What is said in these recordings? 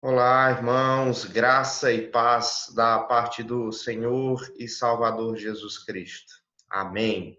Olá, irmãos, graça e paz da parte do Senhor e Salvador Jesus Cristo. Amém.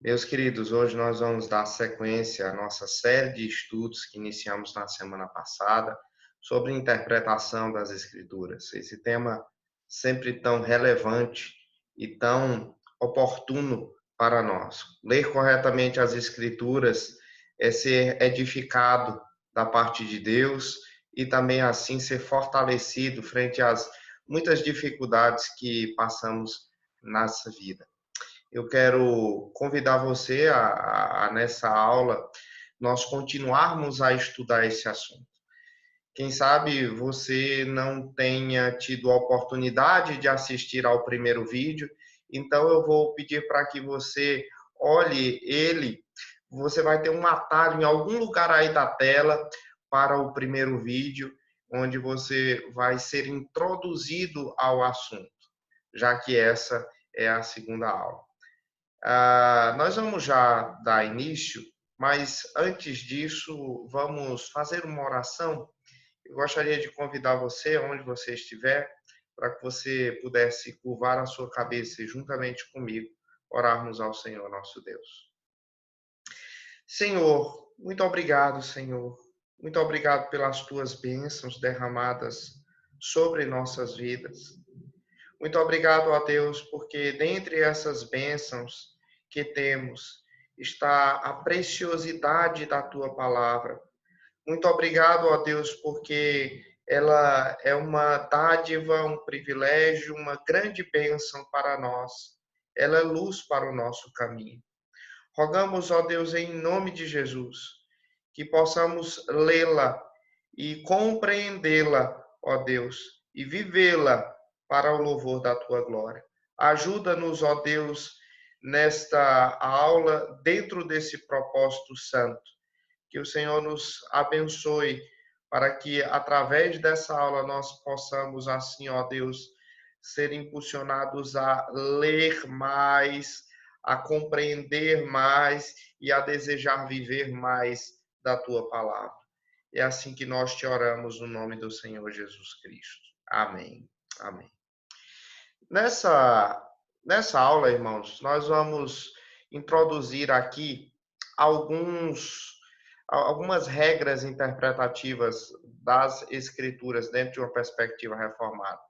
Meus queridos, hoje nós vamos dar sequência à nossa série de estudos que iniciamos na semana passada sobre interpretação das Escrituras. Esse tema sempre tão relevante e tão oportuno para nós. Ler corretamente as Escrituras é ser edificado da parte de Deus e também assim ser fortalecido frente às muitas dificuldades que passamos nessa vida. Eu quero convidar você nessa aula, nós continuarmos a estudar esse assunto. Quem sabe você não tenha tido a oportunidade de assistir ao primeiro vídeo, então eu vou pedir para que você olhe ele. Você vai ter um atalho em algum lugar aí da tela para o primeiro vídeo, onde você vai ser introduzido ao assunto, já que essa é a segunda aula. Nós vamos já dar início, mas antes disso, vamos fazer uma oração. Eu gostaria de convidar você, onde você estiver, para que você pudesse curvar a sua cabeça e, juntamente comigo, orarmos ao Senhor nosso Deus. Senhor, muito obrigado, Senhor. Muito obrigado pelas tuas bênçãos derramadas sobre nossas vidas. Muito obrigado, ó Deus, porque dentre essas bênçãos que temos está a preciosidade da tua palavra. Muito obrigado, ó Deus, porque ela é uma dádiva, um privilégio, uma grande bênção para nós. Ela é luz para o nosso caminho. Rogamos, ó Deus, em nome de Jesus, que possamos lê-la e compreendê-la, ó Deus, e vivê-la para o louvor da tua glória. Ajuda-nos, ó Deus, nesta aula, dentro desse propósito santo. Que o Senhor nos abençoe para que, através dessa aula, nós possamos, assim, ó Deus, ser impulsionados a ler mais, a compreender mais e a desejar viver mais da tua palavra. É assim que nós te oramos no nome do Senhor Jesus Cristo. Amém. Amém. Nessa, nessa aula, irmãos, nós vamos introduzir aqui algumas regras interpretativas das Escrituras dentro de uma perspectiva reformada.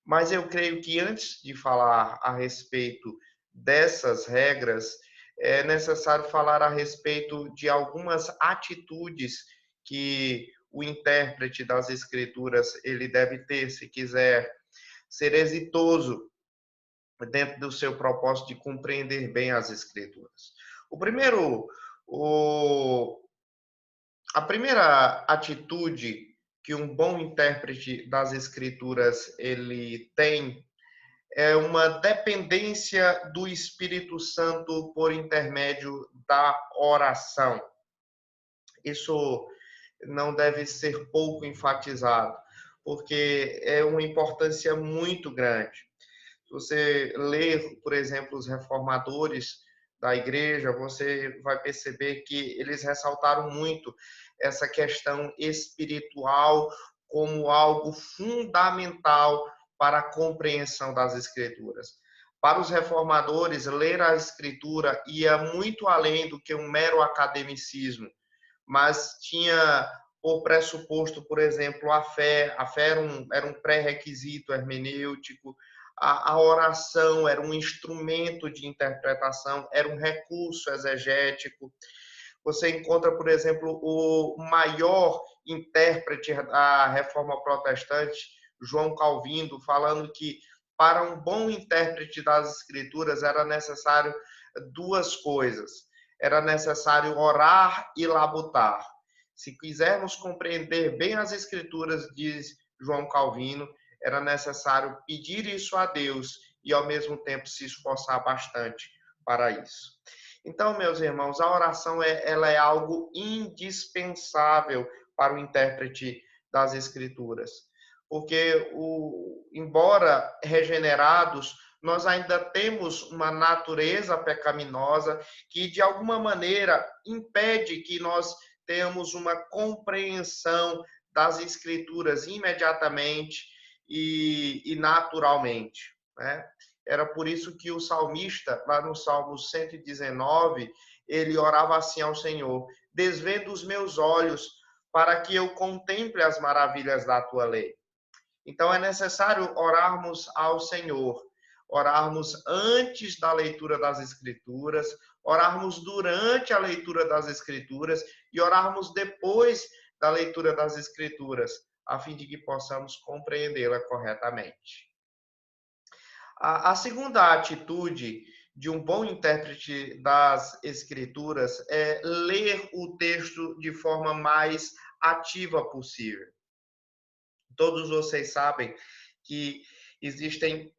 Mas eu creio que antes de falar a respeito dessas regras, é necessário falar a respeito de algumas atitudes que o intérprete das Escrituras ele deve ter se quiser ser exitoso dentro do seu propósito de compreender bem as Escrituras. O primeiro, o, a primeira atitude que um bom intérprete das Escrituras ele tem é uma dependência do Espírito Santo por intermédio da oração. Isso não deve ser pouco enfatizado, porque é uma importância muito grande. Se você ler, por exemplo, os reformadores da igreja, você vai perceber que eles ressaltaram muito essa questão espiritual como algo fundamental para a compreensão das escrituras. Para os reformadores, ler a escritura ia muito além do que um mero academicismo, mas tinha por pressuposto, por exemplo, a fé. A fé era um pré-requisito hermenêutico, a oração era um instrumento de interpretação, era um recurso exegético. Você encontra, por exemplo, o maior intérprete da Reforma Protestante, João Calvino, falando que para um bom intérprete das Escrituras era necessário duas coisas. Era necessário orar e labutar. Se quisermos compreender bem as Escrituras, diz João Calvino, era necessário pedir isso a Deus e, ao mesmo tempo, se esforçar bastante para isso. Então, meus irmãos, a oração ela é algo indispensável para o intérprete das Escrituras. Porque, embora regenerados, nós ainda temos uma natureza pecaminosa que, de alguma maneira, impede que nós tenhamos uma compreensão das Escrituras imediatamente e naturalmente, né? Era por isso que o salmista, lá no Salmo 119, ele orava assim ao Senhor: desvenda os meus olhos para que eu contemple as maravilhas da tua lei. Então é necessário orarmos ao Senhor, orarmos antes da leitura das Escrituras, orarmos durante a leitura das Escrituras e orarmos depois da leitura das Escrituras, a fim de que possamos compreendê-la corretamente. A segunda atitude de um bom intérprete das Escrituras é ler o texto de forma mais ativa possível. Todos vocês sabem que existem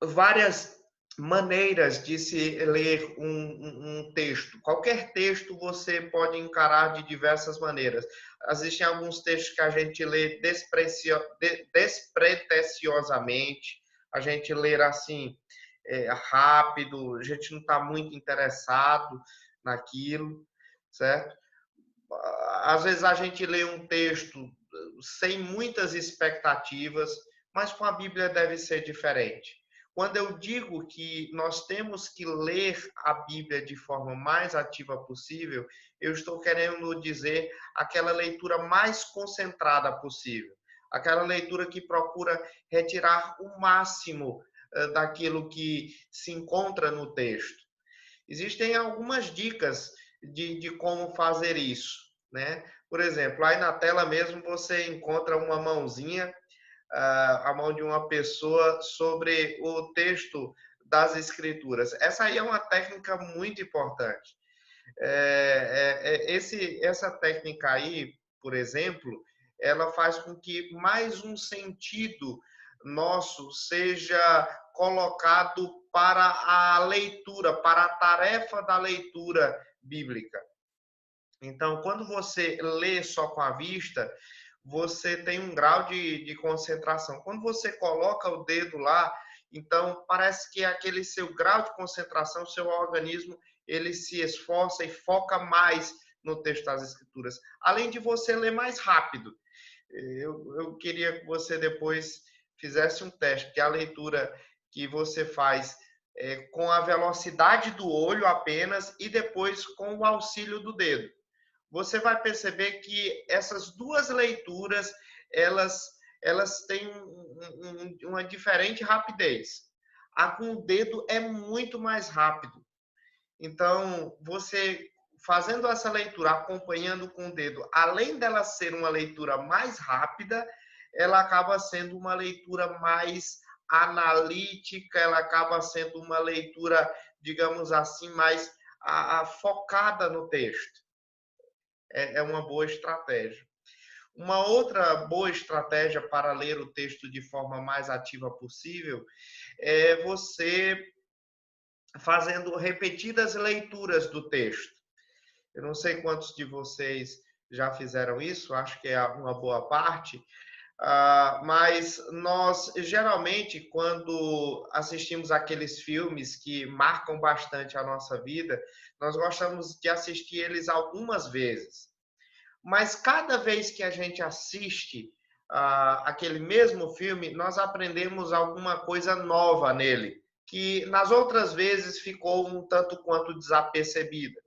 várias maneiras de se ler um texto. Qualquer texto você pode encarar de diversas maneiras. Existem alguns textos que a gente lê despretensiosamente, a gente lê assim, rápido, a gente não está muito interessado naquilo, certo? Às vezes a gente lê um texto sem muitas expectativas, mas com a Bíblia deve ser diferente. Quando eu digo que nós temos que ler a Bíblia de forma mais ativa possível, eu estou querendo dizer aquela leitura mais concentrada possível, aquela leitura que procura retirar o máximo daquilo que se encontra no texto. Existem algumas dicas de como fazer isso, né? Por exemplo, aí na tela mesmo você encontra uma mãozinha, a mão de uma pessoa sobre o texto das Escrituras. Essa aí é uma técnica muito importante. Essa técnica aí, por exemplo, ela faz com que mais um sentido nosso seja colocado para a leitura, para a tarefa da leitura bíblica. Então, quando você lê só com a vista, você tem um grau de concentração. Quando você coloca o dedo lá, então parece que aquele seu grau de concentração, seu organismo, ele se esforça e foca mais no texto das Escrituras. Além de você ler mais rápido. Eu queria que você depois fizesse um teste, que a leitura que você faz com a velocidade do olho apenas e depois com o auxílio do dedo. Você vai perceber que essas duas leituras, elas têm uma diferente rapidez. A com o dedo é muito mais rápido. Então, você fazendo essa leitura, acompanhando com o dedo, além dela ser uma leitura mais rápida, ela acaba sendo uma leitura mais analítica, ela acaba sendo uma leitura, digamos assim, mais focada no texto. É uma boa estratégia. Uma outra boa estratégia para ler o texto de forma mais ativa possível é você fazendo repetidas leituras do texto. Eu não sei quantos de vocês já fizeram isso, acho que é uma boa parte, mas nós geralmente, quando assistimos aqueles filmes que marcam bastante a nossa vida, nós gostamos de assistir eles algumas vezes. Mas cada vez que a gente assiste aquele mesmo filme, nós aprendemos alguma coisa nova nele, que nas outras vezes ficou um tanto quanto desapercebida.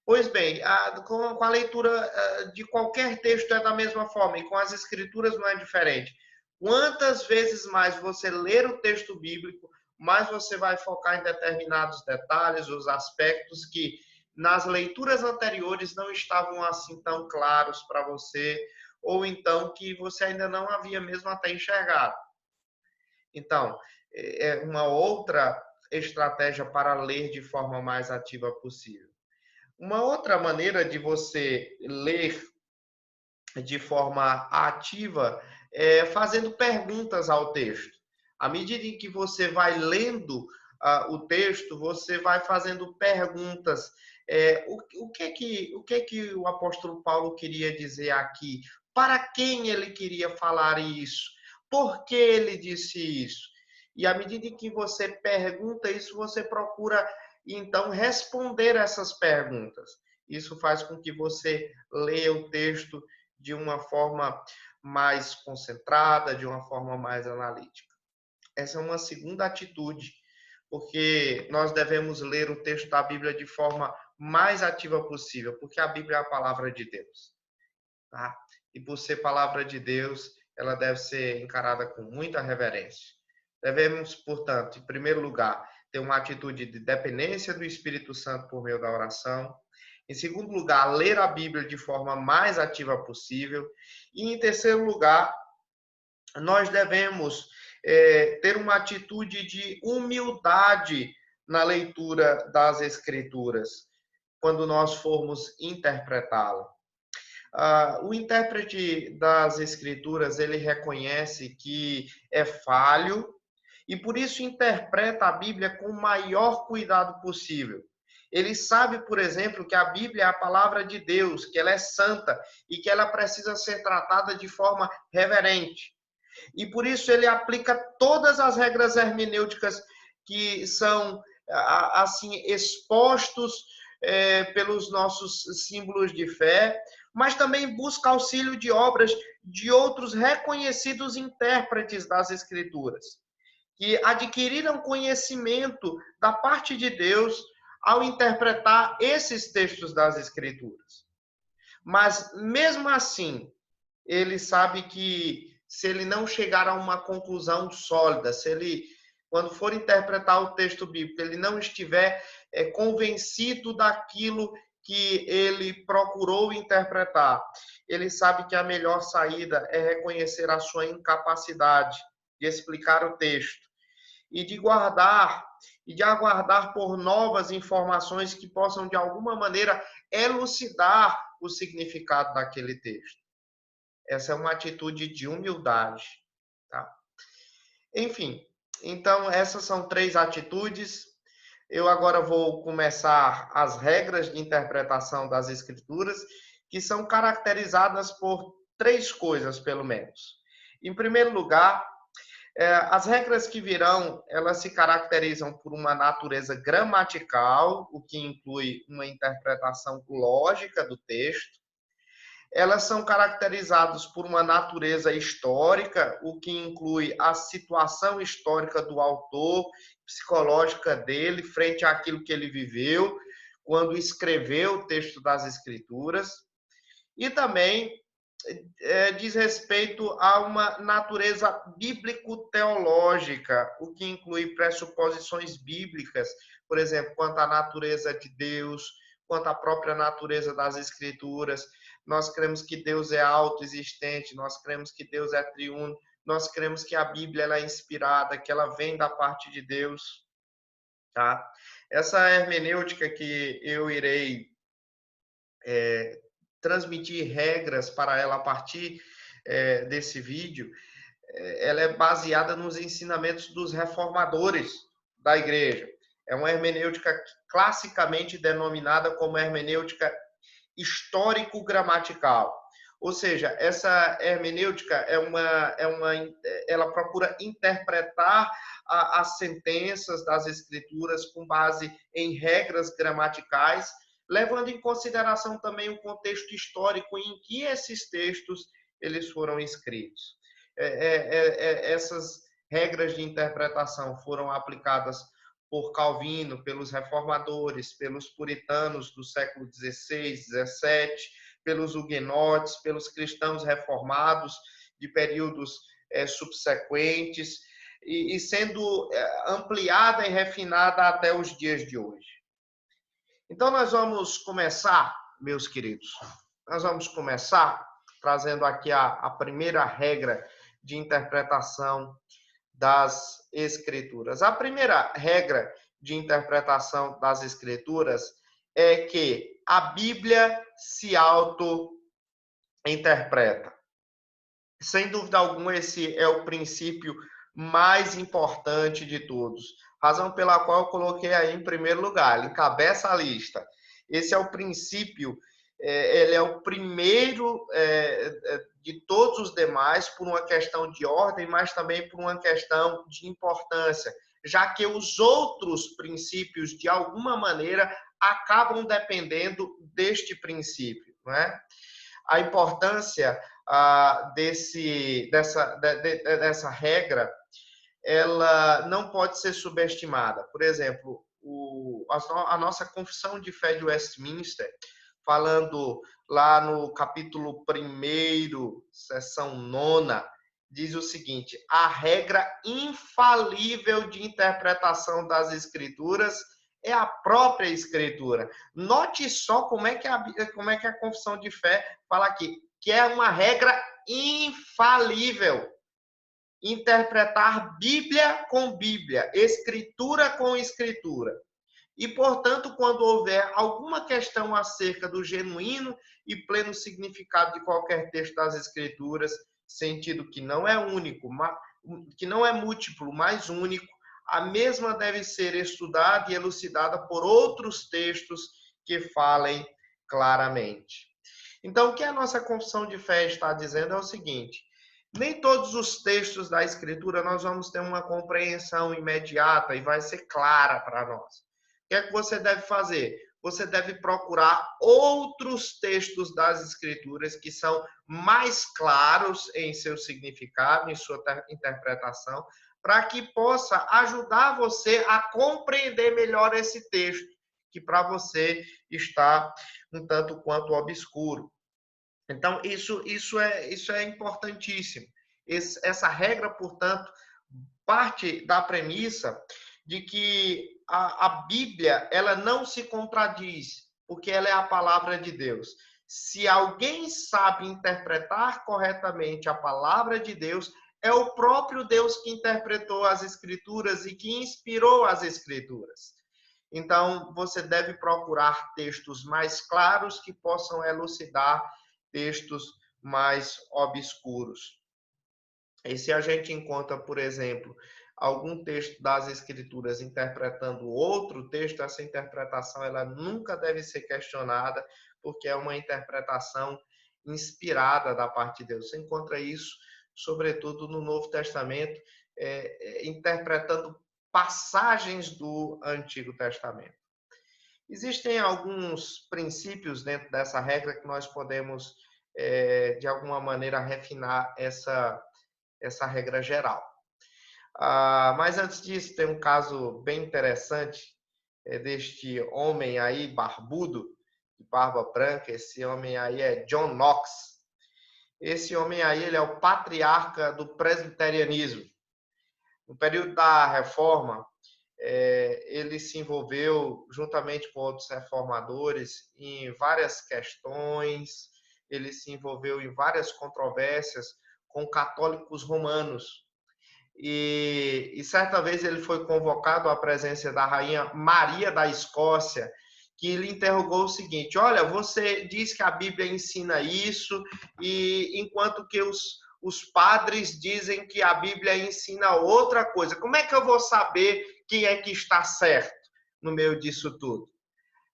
Pois bem, com a leitura de qualquer texto é da mesma forma, e com as escrituras não é diferente. Quantas vezes mais você ler o texto bíblico, mais você vai focar em determinados detalhes, os aspectos que nas leituras anteriores não estavam assim tão claros para você, ou então que você ainda não havia mesmo até enxergado. Então, é uma outra estratégia para ler de forma mais ativa possível. Uma outra maneira de você ler de forma ativa é fazendo perguntas ao texto. À medida em que você vai lendo o texto, você vai fazendo perguntas. O que o apóstolo Paulo queria dizer aqui? Para quem ele queria falar isso? Por que ele disse isso? E à medida em que você pergunta isso, você procura então responder essas perguntas. Isso faz com que você leia o texto de uma forma mais concentrada, de uma forma mais analítica. Essa é uma segunda atitude, porque nós devemos ler o texto da Bíblia de forma mais ativa possível, porque a Bíblia é a palavra de Deus, tá? E por ser palavra de Deus, ela deve ser encarada com muita reverência. Devemos, portanto, em primeiro lugar, ter uma atitude de dependência do Espírito Santo por meio da oração. Em segundo lugar, ler a Bíblia de forma mais ativa possível. E em terceiro lugar, nós devemos ter uma atitude de humildade na leitura das Escrituras, quando nós formos interpretá-la. O intérprete das Escrituras, ele reconhece que é falho e por isso interpreta a Bíblia com o maior cuidado possível. Ele sabe, por exemplo, que a Bíblia é a palavra de Deus, que ela é santa e que ela precisa ser tratada de forma reverente. E por isso ele aplica todas as regras hermenêuticas que são assim expostos pelos nossos símbolos de fé, mas também busca auxílio de obras de outros reconhecidos intérpretes das Escrituras, que adquiriram conhecimento da parte de Deus ao interpretar esses textos das Escrituras. Mas, mesmo assim, ele sabe que se ele não chegar a uma conclusão sólida, se ele, quando for interpretar o texto bíblico, ele não estiver convencido daquilo que ele procurou interpretar, ele sabe que a melhor saída é reconhecer a sua incapacidade de explicar o texto e de aguardar por novas informações que possam de alguma maneira elucidar o significado daquele texto. Essa é uma atitude de humildade, tá? Enfim, então essas são 3 atitudes. Eu agora vou começar as regras de interpretação das Escrituras, que são caracterizadas por 3 coisas, pelo menos. Em primeiro lugar, as regras que virão, elas se caracterizam por uma natureza gramatical, o que inclui uma interpretação lógica do texto. Elas são caracterizadas por uma natureza histórica, o que inclui a situação histórica do autor, psicológica dele, frente àquilo que ele viveu, quando escreveu o texto das Escrituras. E também diz respeito a uma natureza bíblico-teológica, o que inclui pressuposições bíblicas, por exemplo, quanto à natureza de Deus, quanto à própria natureza das Escrituras. Nós cremos que Deus é autoexistente, nós cremos que Deus é triuno, nós cremos que a Bíblia ela é inspirada, que ela vem da parte de Deus, tá? Essa hermenêutica que eu irei transmitir regras para ela a partir desse vídeo, ela é baseada nos ensinamentos dos reformadores da igreja. É uma hermenêutica classicamente denominada como hermenêutica histórico-gramatical. Ou seja, essa hermenêutica ela procura interpretar as sentenças das Escrituras com base em regras gramaticais, levando em consideração também o contexto histórico em que esses textos eles foram escritos. Essas regras de interpretação foram aplicadas por Calvino, pelos reformadores, pelos puritanos do século XVI, XVII, pelos huguenotes, pelos cristãos reformados de períodos subsequentes, e sendo ampliada e refinada até os dias de hoje. Então, nós vamos começar, meus queridos, nós vamos começar trazendo aqui a primeira regra de interpretação das Escrituras. A primeira regra de interpretação das Escrituras é que a Bíblia se auto-interpreta. Sem dúvida alguma, esse é o princípio mais importante de todos. Razão pela qual eu coloquei aí em primeiro lugar, ele encabeça a lista. Esse é o princípio, ele é o primeiro de todos os demais, por uma questão de ordem, mas também por uma questão de importância, já que os outros princípios, de alguma maneira, acabam dependendo deste princípio, não é? a importância dessa regra, ela não pode ser subestimada. Por exemplo, a nossa Confissão de Fé de Westminster, falando lá no capítulo 1º, seção 9ª, diz o seguinte: a regra infalível de interpretação das Escrituras é a própria Escritura. Note só como é que a Confissão de Fé fala aqui, que é uma regra infalível. Interpretar Bíblia com Bíblia, Escritura com Escritura. E, portanto, quando houver alguma questão acerca do genuíno e pleno significado de qualquer texto das Escrituras, sentido que não é único, que não é múltiplo, mas único, a mesma deve ser estudada e elucidada por outros textos que falem claramente. Então, o que a nossa confissão de fé está dizendo é o seguinte: nem todos os textos da Escritura nós vamos ter uma compreensão imediata e vai ser clara para nós. O que é que você deve fazer? Você deve procurar outros textos das Escrituras que são mais claros em seu significado, em sua interpretação, para que possa ajudar você a compreender melhor esse texto, que para você está um tanto quanto obscuro. Então, isso é importantíssimo. Essa regra, portanto, parte da premissa de que a Bíblia ela não se contradiz, porque ela é a palavra de Deus. Se alguém sabe interpretar corretamente a palavra de Deus, é o próprio Deus que interpretou as Escrituras e que inspirou as Escrituras. Então, você deve procurar textos mais claros que possam elucidar textos mais obscuros. E se a gente encontra, por exemplo, algum texto das Escrituras interpretando outro texto, essa interpretação ela nunca deve ser questionada, porque é uma interpretação inspirada da parte de Deus. Você encontra isso, sobretudo, no Novo Testamento, interpretando passagens do Antigo Testamento. Existem alguns princípios dentro dessa regra que nós podemos, de alguma maneira, refinar essa regra geral. Mas antes disso, tem um caso bem interessante deste homem aí, barbudo, de barba branca. Esse homem aí é John Knox. Esse homem aí ele é o patriarca do presbiterianismo. No período da Reforma, ele se envolveu, juntamente com outros reformadores, em várias questões, ele se envolveu em várias controvérsias com católicos romanos. E certa vez ele foi convocado à presença da rainha Maria da Escócia, que lhe interrogou o seguinte: olha, você diz que a Bíblia ensina isso, e enquanto que os padres dizem que a Bíblia ensina outra coisa. Como é que eu vou saber quem é que está certo no meio disso tudo?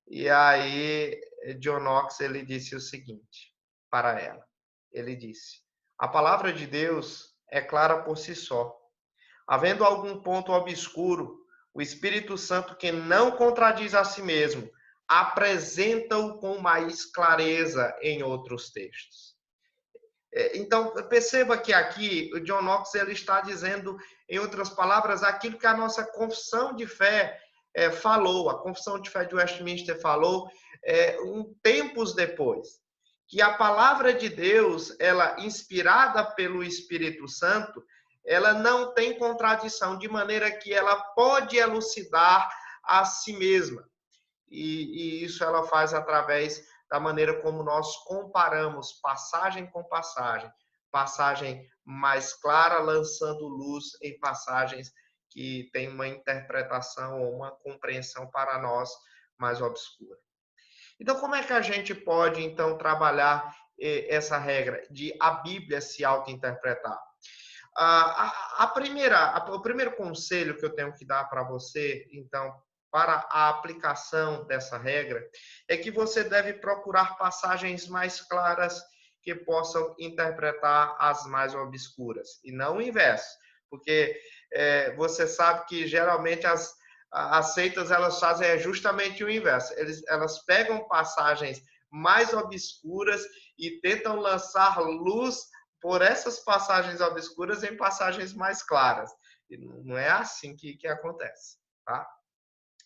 E aí, John Knox, ele disse o seguinte para ela. Ele disse: a palavra de Deus é clara por si só. Havendo algum ponto obscuro, o Espírito Santo, que não contradiz a si mesmo, apresenta-o com mais clareza em outros textos. Então, perceba que aqui o John Knox ele está dizendo, em outras palavras, aquilo que a nossa confissão de fé falou, a confissão de fé de Westminster falou tempos depois, que a palavra de Deus, ela inspirada pelo Espírito Santo, ela não tem contradição, de maneira que ela pode elucidar a si mesma. E isso ela faz através da maneira como nós comparamos passagem com passagem mais clara, lançando luz em passagens que têm uma interpretação ou uma compreensão para nós mais obscura. Então, como é que a gente pode, então, trabalhar essa regra de a Bíblia se auto-interpretar? O primeiro conselho que eu tenho que dar para você, então, para a aplicação dessa regra, é que você deve procurar passagens mais claras que possam interpretar as mais obscuras, e não o inverso, porque você sabe que geralmente as seitas elas fazem justamente o inverso, elas pegam passagens mais obscuras e tentam lançar luz por essas passagens obscuras em passagens mais claras. E não é assim que acontece, tá?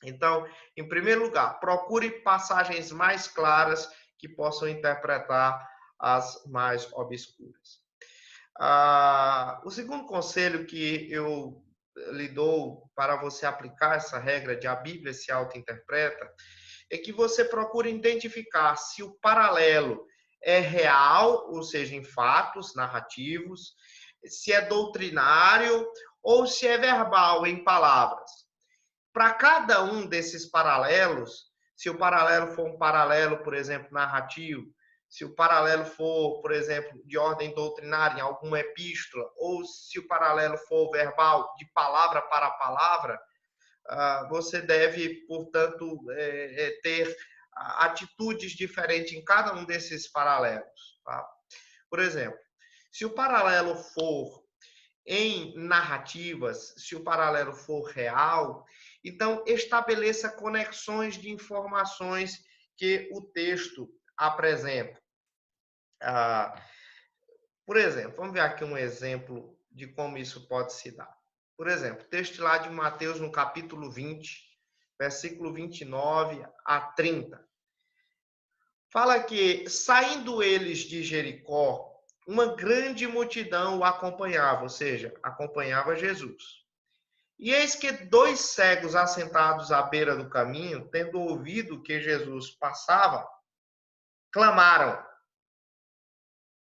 Então, em primeiro lugar, procure passagens mais claras que possam interpretar as mais obscuras. O segundo conselho que eu lhe dou para você aplicar essa regra de a Bíblia se auto-interpreta é que você procure identificar se o paralelo é real, ou seja, em fatos narrativos, se é doutrinário ou se é verbal, em palavras. Para cada um desses paralelos, se o paralelo for um paralelo, por exemplo, narrativo, se o paralelo for, por exemplo, de ordem doutrinária, em alguma epístola, ou se o paralelo for verbal, de palavra para palavra, você deve, portanto, ter atitudes diferentes em cada um desses paralelos. Tá? Por exemplo, se o paralelo for em narrativas, se o paralelo for real, então estabeleça conexões de informações que o texto apresenta. Por exemplo, vamos ver aqui um exemplo de como isso pode se dar. Por exemplo, texto lá de Mateus no capítulo 20, versículo 29 a 30. Fala que, saindo eles de Jericó, uma grande multidão o acompanhava, ou seja, acompanhava Jesus. E eis que 2 cegos assentados à beira do caminho, tendo ouvido que Jesus passava, clamaram.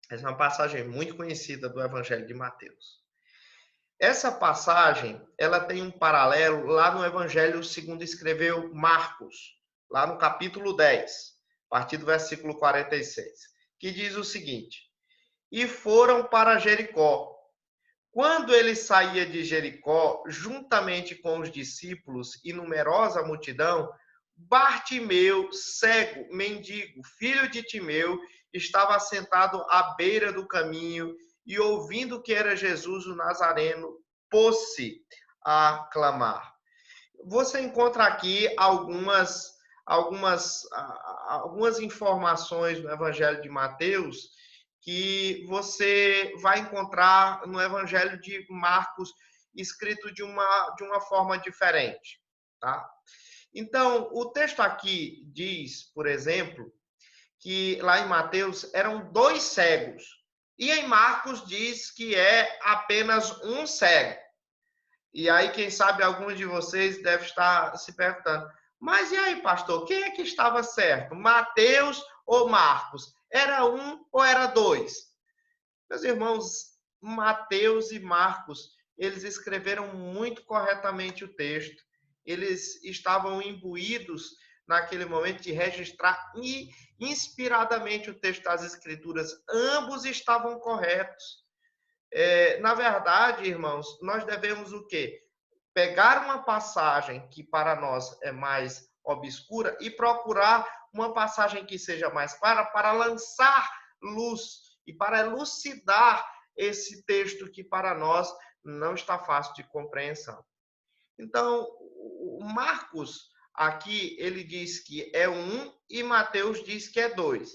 Essa é uma passagem muito conhecida do Evangelho de Mateus. Essa passagem, ela tem um paralelo lá no Evangelho segundo escreveu Marcos, lá no capítulo 10, a partir do versículo 46, que diz o seguinte: E foram para Jericó. Quando ele saía de Jericó, juntamente com os discípulos e numerosa multidão, Bartimeu, cego, mendigo, filho de Timeu, estava sentado à beira do caminho e, ouvindo que era Jesus o Nazareno, pôs-se a clamar. Você encontra aqui algumas informações no Evangelho de Mateus que você vai encontrar no Evangelho de Marcos escrito de uma forma diferente, tá? Então, o texto aqui diz, por exemplo, que lá em Mateus eram 2 cegos, e em Marcos diz que é apenas um cego. E aí, quem sabe, alguns de vocês devem estar se perguntando, mas e aí, pastor, quem é que estava certo? Mateus ou Marcos? Era um ou era 2? Meus irmãos, Mateus e Marcos, eles escreveram muito corretamente o texto. Eles estavam imbuídos naquele momento de registrar inspiradamente o texto das Escrituras. Ambos estavam corretos. Na verdade, irmãos, nós devemos o quê? Pegar uma passagem que para nós é mais obscura e procurar uma passagem que seja mais clara para lançar luz e para elucidar esse texto que para nós não está fácil de compreensão. Então, o Marcos aqui ele diz que é 1 e Mateus diz que é 2.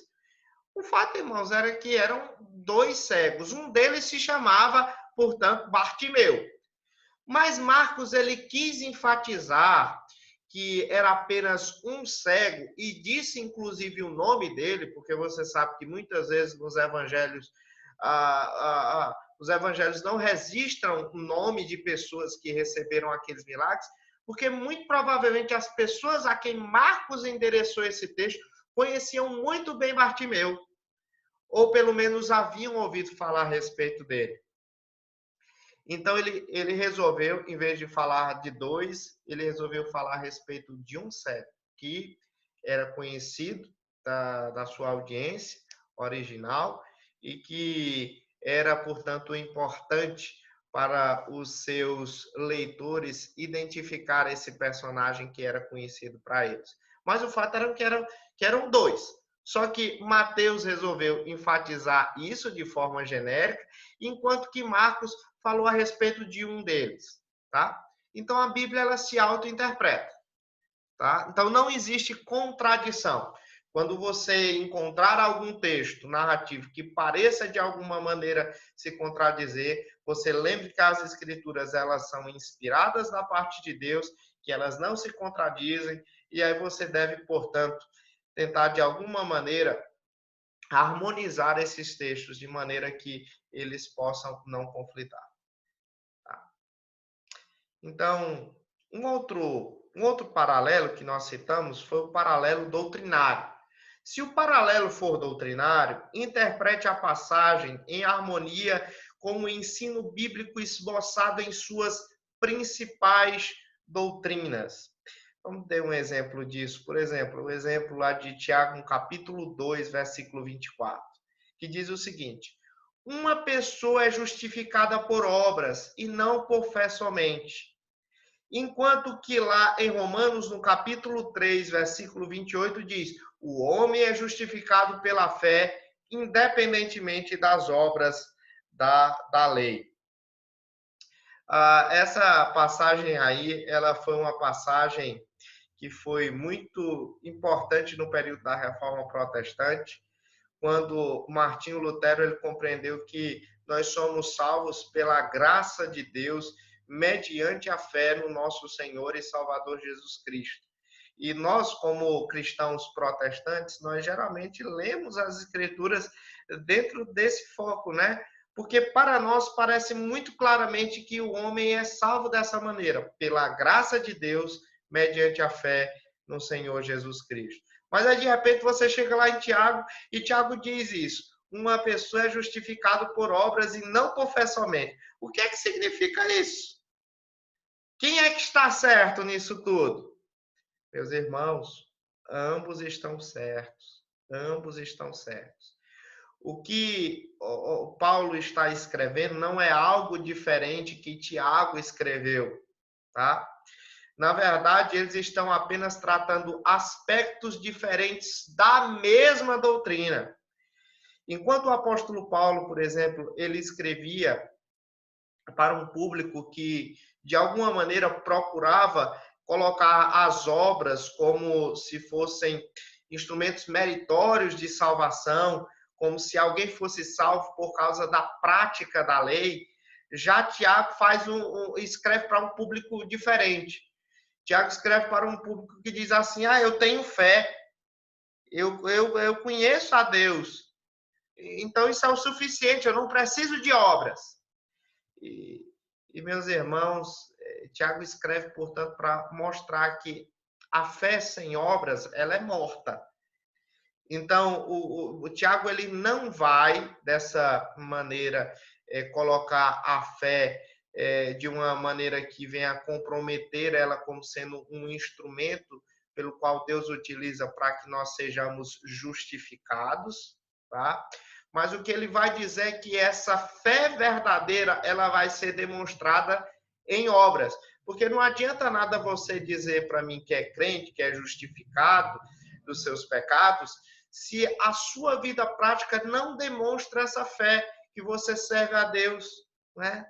O fato, irmãos, era que eram 2 cegos. Um deles se chamava, portanto, Bartimeu. Mas Marcos ele quis enfatizar que era apenas um cego e disse inclusive o nome dele, porque você sabe que muitas vezes nos evangelhos os evangelhos não registram o nome de pessoas que receberam aqueles milagres, porque muito provavelmente as pessoas a quem Marcos endereçou esse texto conheciam muito bem Bartimeu, ou pelo menos haviam ouvido falar a respeito dele. Então, ele resolveu, em vez de falar de 2, ele resolveu falar a respeito de um cego, que era conhecido da sua audiência original e que era, portanto, importante para os seus leitores identificar esse personagem que era conhecido para eles. Mas o fato era que eram 2. Só que Mateus resolveu enfatizar isso de forma genérica, enquanto que Marcos falou a respeito de um deles, tá? Então a Bíblia ela se auto-interpreta, tá? Então não existe contradição. Quando você encontrar algum texto narrativo que pareça de alguma maneira se contradizer, você lembre que as escrituras elas são inspiradas da parte de Deus, que elas não se contradizem, e aí você deve, portanto, tentar de alguma maneira harmonizar esses textos de maneira que eles possam não conflitar. Tá? Então, um outro paralelo que nós citamos foi o paralelo doutrinário. Se o paralelo for doutrinário, interprete a passagem em harmonia com o ensino bíblico esboçado em suas principais doutrinas. Vamos ter um exemplo disso. Por exemplo, o exemplo lá de Tiago, no capítulo 2, versículo 24, que diz o seguinte: uma pessoa é justificada por obras e não por fé somente. Enquanto que lá em Romanos, no capítulo 3, versículo 28, diz: o homem é justificado pela fé, independentemente das obras da lei. Essa passagem aí, ela foi uma passagem que foi muito importante no período da Reforma Protestante, quando Martinho Lutero ele compreendeu que nós somos salvos pela graça de Deus mediante a fé no nosso Senhor e Salvador Jesus Cristo. E nós, como cristãos protestantes, nós geralmente lemos as escrituras dentro desse foco, né? Porque para nós parece muito claramente que o homem é salvo dessa maneira, pela graça de Deus, mediante a fé no Senhor Jesus Cristo. Mas aí, de repente, você chega lá em Tiago, e Tiago diz isso: uma pessoa é justificada por obras e não por fé somente. O que é que significa isso? Quem é que está certo nisso tudo? Meus irmãos, ambos estão certos. Ambos estão certos. O que o Paulo está escrevendo não é algo diferente que Tiago escreveu, tá? Na verdade, eles estão apenas tratando aspectos diferentes da mesma doutrina. Enquanto o apóstolo Paulo, por exemplo, ele escrevia para um público que, de alguma maneira, procurava colocar as obras como se fossem instrumentos meritórios de salvação, como se alguém fosse salvo por causa da prática da lei. Já Tiago escreve para um público diferente. Tiago escreve para um público que diz assim: eu tenho fé, eu conheço a Deus, então isso é o suficiente, eu não preciso de obras. E meus irmãos, Tiago escreve, portanto, para mostrar que a fé sem obras, ela é morta. Então, o Tiago, ele não vai, dessa maneira, colocar a fé de uma maneira que venha comprometer ela como sendo um instrumento pelo qual Deus utiliza para que nós sejamos justificados, tá? Mas o que ele vai dizer é que essa fé verdadeira, ela vai ser demonstrada em obras. Porque não adianta nada você dizer para mim que é crente, que é justificado dos seus pecados, se a sua vida prática não demonstra essa fé que você serve a Deus, né?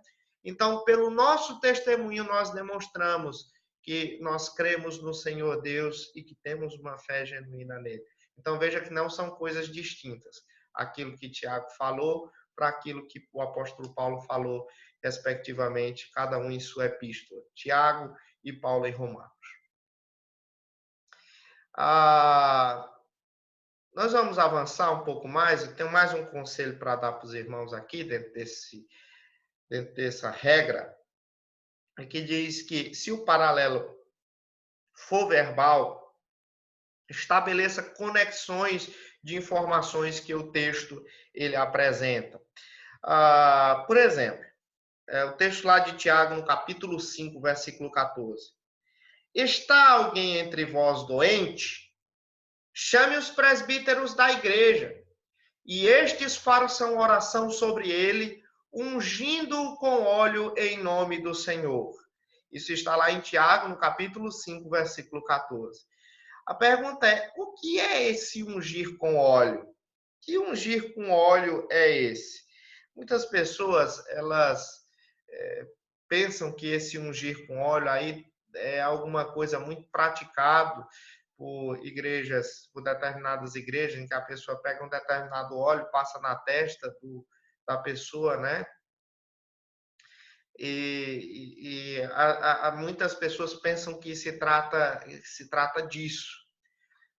Então, pelo nosso testemunho, nós demonstramos que nós cremos no Senhor Deus e que temos uma fé genuína nele. Então, veja que não são coisas distintas. Aquilo que Tiago falou para aquilo que o apóstolo Paulo falou, respectivamente, cada um em sua epístola. Tiago e Paulo em Romanos. Nós vamos avançar um pouco mais. Eu tenho mais um conselho para dar para os irmãos aqui, dentro dessa regra, que diz que se o paralelo for verbal, estabeleça conexões de informações que o texto ele apresenta. Por exemplo, o texto lá de Tiago, no capítulo 5, versículo 14. Está alguém entre vós doente? Chame os presbíteros da igreja, e estes façam oração sobre ele, ungindo-o com óleo em nome do Senhor. Isso está lá em Tiago, no capítulo 5, versículo 14. A pergunta é: o que é esse ungir com óleo? Que ungir com óleo é esse? Muitas pessoas, elas pensam que esse ungir com óleo aí é alguma coisa muito praticado por igrejas, por determinadas igrejas, em que a pessoa pega um determinado óleo, passa na testa da pessoa, né? Muitas pessoas pensam que se trata disso.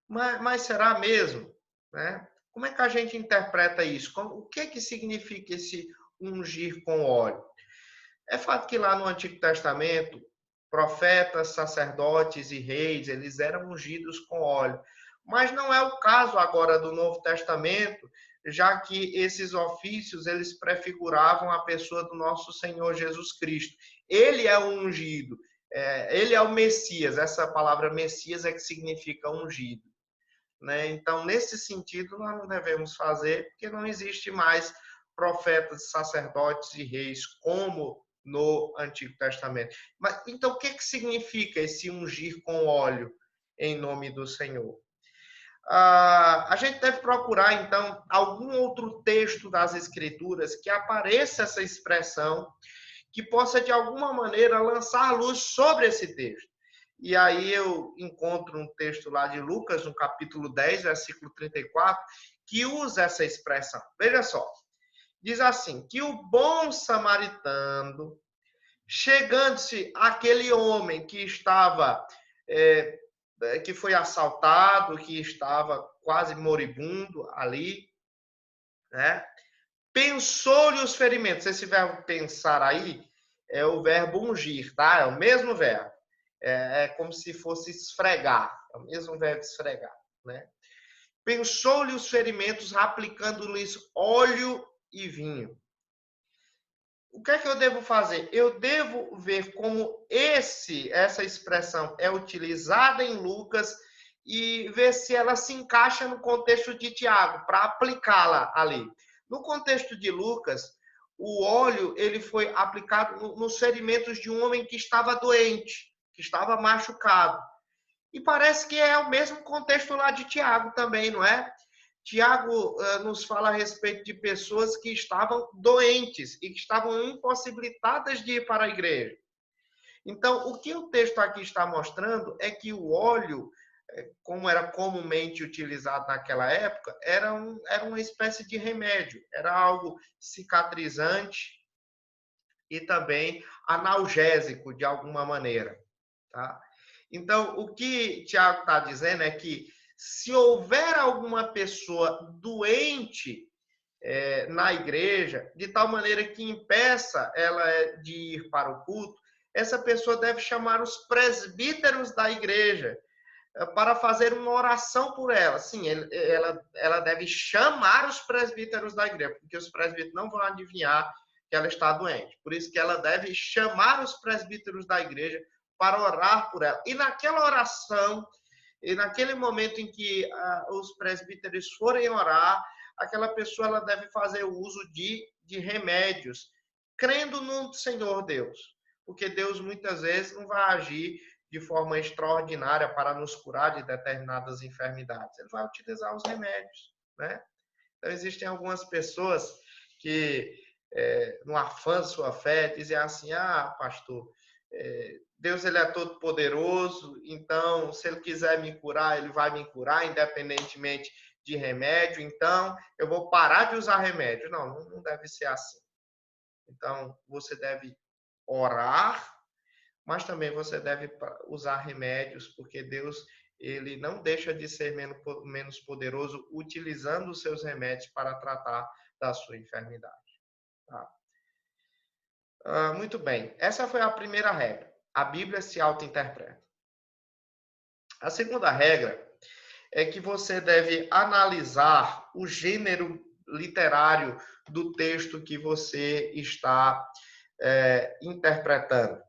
Mas será mesmo? Né? Como é que a gente interpreta isso? O que significa esse ungir com óleo? É fato que lá no Antigo Testamento, profetas, sacerdotes e reis, eles eram ungidos com óleo. Mas não é o caso agora do Novo Testamento, já que esses ofícios, eles prefiguravam a pessoa do nosso Senhor Jesus Cristo. Ele é o ungido, ele é o Messias. Essa palavra Messias é que significa ungido. Né? Então, nesse sentido, nós não devemos fazer, porque não existe mais profetas, sacerdotes e reis como no Antigo Testamento. Mas então, o que significa esse ungir com óleo em nome do Senhor? A gente deve procurar, então, algum outro texto das Escrituras que apareça essa expressão, que possa, de alguma maneira, lançar luz sobre esse texto. E aí eu encontro um texto lá de Lucas, no capítulo 10, versículo 34, que usa essa expressão. Veja só. Diz assim, que o bom samaritano, chegando-se aquele homem que estava, que foi assaltado, que estava quase moribundo ali, né? Pensou-lhe os ferimentos. Esse verbo pensar aí é o verbo ungir, tá? É o mesmo verbo. É como se fosse esfregar. É o mesmo verbo esfregar, né? Pensou-lhe os ferimentos, aplicando-lhes óleo e vinho. O que é que eu devo fazer? Eu devo ver como essa expressão é utilizada em Lucas e ver se ela se encaixa no contexto de Tiago, para aplicá-la ali. No contexto de Lucas, o óleo ele foi aplicado nos ferimentos de um homem que estava doente, que estava machucado. E parece que é o mesmo contexto lá de Tiago também, não é? Tiago nos fala a respeito de pessoas que estavam doentes e que estavam impossibilitadas de ir para a igreja. Então, o que o texto aqui está mostrando é que o óleo, como era comumente utilizado naquela época, era uma espécie de remédio, era algo cicatrizante e também analgésico de alguma maneira. Tá? Então, o que Tiago está dizendo é que se houver alguma pessoa doente na igreja, de tal maneira que impeça ela de ir para o culto, essa pessoa deve chamar os presbíteros da igreja para fazer uma oração por ela. Sim, ela deve chamar os presbíteros da igreja, porque os presbíteros não vão adivinhar que ela está doente. Por isso que ela deve chamar os presbíteros da igreja para orar por ela. E naquela oração, e naquele momento em que os presbíteros forem orar, aquela pessoa ela deve fazer o uso de remédios, crendo no Senhor Deus. Porque Deus muitas vezes não vai agir de forma extraordinária para nos curar de determinadas enfermidades. Ele vai utilizar os remédios, né? Então, existem algumas pessoas que, no afã de sua fé, dizem assim, pastor, Deus ele é todo poderoso, então se ele quiser me curar, ele vai me curar, independentemente de remédio, então eu vou parar de usar remédio. Não deve ser assim. Então, você deve orar, mas também você deve usar remédios, porque Deus ele não deixa de ser menos poderoso utilizando os seus remédios para tratar da sua enfermidade. Tá? Muito bem. Essa foi a primeira regra. A Bíblia se auto-interpreta. A segunda regra é que você deve analisar o gênero literário do texto que você está interpretando.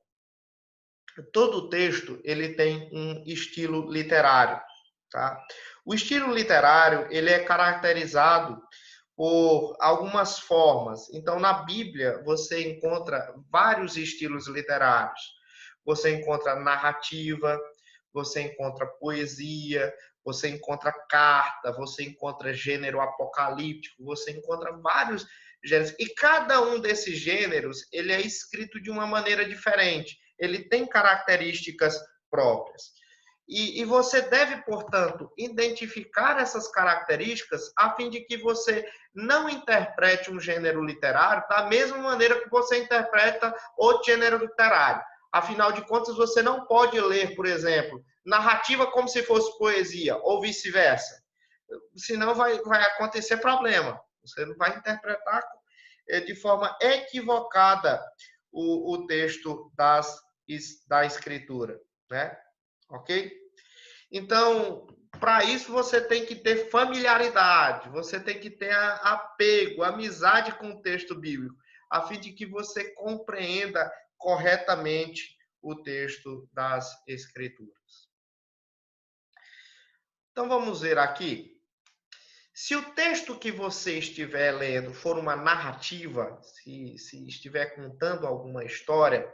Todo texto ele tem um estilo literário, tá? O estilo literário ele é caracterizado por algumas formas. Então, na Bíblia você encontra vários estilos literários. Você encontra narrativa, você encontra poesia, você encontra carta, você encontra gênero apocalíptico, você encontra vários gêneros. E cada um desses gêneros ele é escrito de uma maneira diferente. Ele tem características próprias. E você deve, portanto, identificar essas características a fim de que você não interprete um gênero literário da mesma maneira que você interpreta outro gênero literário. Afinal de contas, você não pode ler, por exemplo, narrativa como se fosse poesia, ou vice-versa. Senão vai acontecer problema. Você não vai interpretar de forma equivocada o texto da escritura, né? Ok? Então, para isso você tem que ter familiaridade, você tem que ter apego, amizade com o texto bíblico, a fim de que você compreenda corretamente o texto das Escrituras. Então, vamos ver aqui. Se o texto que você estiver lendo for uma narrativa, se estiver contando alguma história,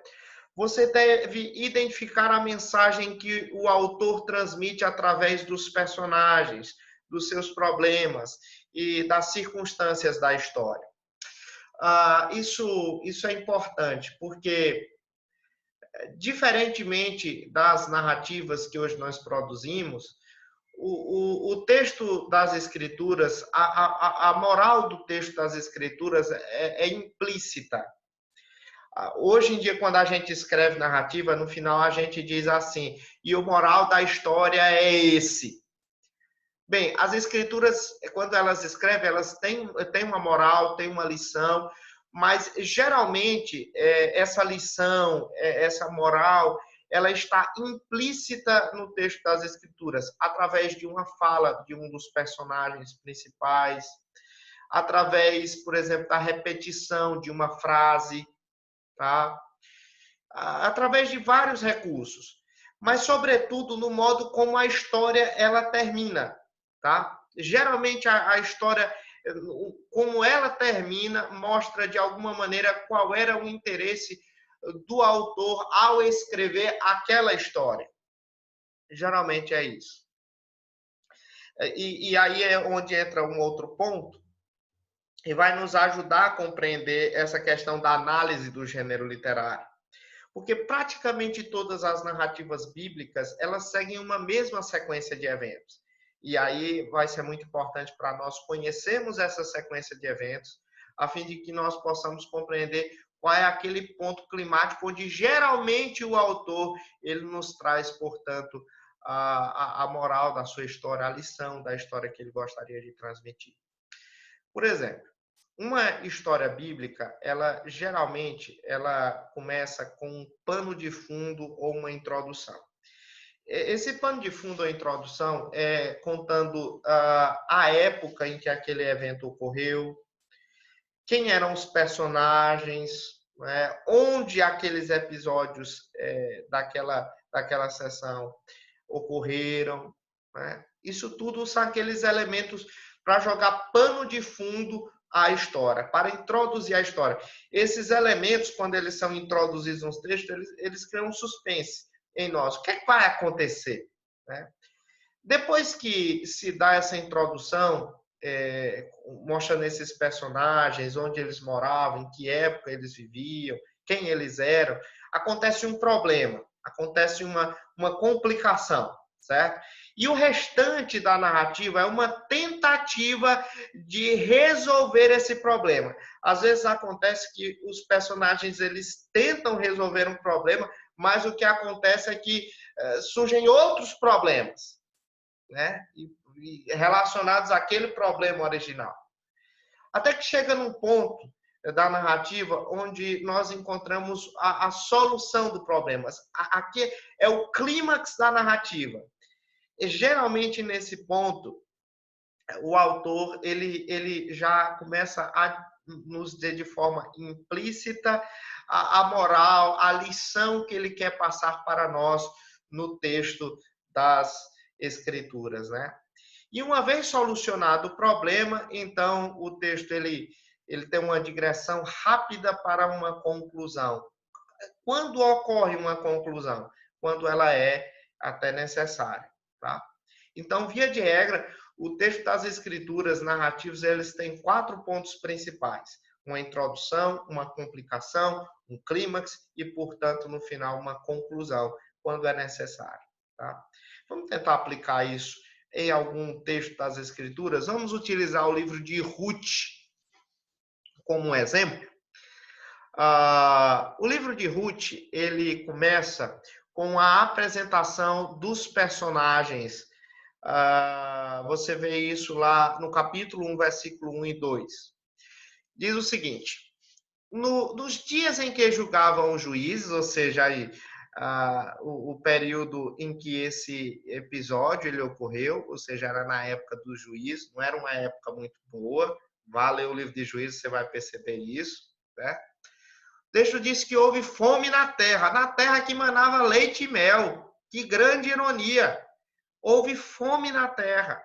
você deve identificar a mensagem que o autor transmite através dos personagens, dos seus problemas e das circunstâncias da história. Isso é importante, porque, diferentemente das narrativas que hoje nós produzimos, o texto das Escrituras, a moral do texto das Escrituras é implícita. Hoje em dia, quando a gente escreve narrativa, no final a gente diz assim, e o moral da história é esse. Bem, as escrituras, quando elas escrevem, elas têm uma moral, têm uma lição, mas geralmente essa lição, essa moral, ela está implícita no texto das escrituras, através de uma fala de um dos personagens principais, através, por exemplo, da repetição de uma frase, tá? Através de vários recursos, mas sobretudo no modo como a história ela termina, tá? Geralmente a história, como ela termina, mostra de alguma maneira qual era o interesse do autor ao escrever aquela história. Geralmente é isso. E aí é onde entra um outro ponto e vai nos ajudar a compreender essa questão da análise do gênero literário. Porque praticamente todas as narrativas bíblicas, elas seguem uma mesma sequência de eventos. E aí vai ser muito importante para nós conhecermos essa sequência de eventos, a fim de que nós possamos compreender qual é aquele ponto climático onde geralmente o autor ele nos traz, portanto, a moral da sua história, a lição da história que ele gostaria de transmitir. Por exemplo, uma história bíblica, ela geralmente ela começa com um pano de fundo ou uma introdução. Esse pano de fundo ou introdução é contando a época em que aquele evento ocorreu, quem eram os personagens, né, onde aqueles episódios daquela sessão ocorreram. Né? Isso tudo são aqueles elementos para jogar pano de fundo a história, para introduzir a história. Esses elementos, quando eles são introduzidos nos textos, eles criam um suspense em nós. O que é que vai acontecer? Né? Depois que se dá essa introdução, mostrando esses personagens, onde eles moravam, em que época eles viviam, quem eles eram, acontece um problema, acontece uma complicação, certo? E o restante da narrativa é uma tentativa de resolver esse problema. Às vezes acontece que os personagens eles tentam resolver um problema, mas o que acontece é que surgem outros problemas, né? E relacionados àquele problema original. Até que chega num ponto da narrativa onde nós encontramos a solução do problema. Aqui é o clímax da narrativa. E, geralmente, nesse ponto, o autor ele já começa a nos dizer de forma implícita a moral, a lição que ele quer passar para nós no texto das Escrituras, né? E uma vez solucionado o problema, então o texto ele tem uma digressão rápida para uma conclusão. Quando ocorre uma conclusão? Quando ela é até necessária, tá? Então, via de regra, o texto das escrituras narrativas, eles têm 4 pontos principais: uma introdução, uma complicação, um clímax e, portanto, no final, uma conclusão, quando é necessário, tá? Vamos tentar aplicar isso em algum texto das Escrituras. Vamos utilizar o livro de Ruth como um exemplo. O livro de Ruth, ele começa com a apresentação dos personagens. Você vê isso lá no capítulo 1, versículo 1 e 2. Diz o seguinte: nos dias em que julgavam os juízes, ou seja, aí, o período em que esse episódio ele ocorreu, ou seja, era na época do juízo, não era uma época muito boa. Vá ler o livro de Juízes, você vai perceber isso, né? O texto diz que houve fome na terra que manava leite e mel. Que grande ironia! Houve fome na terra.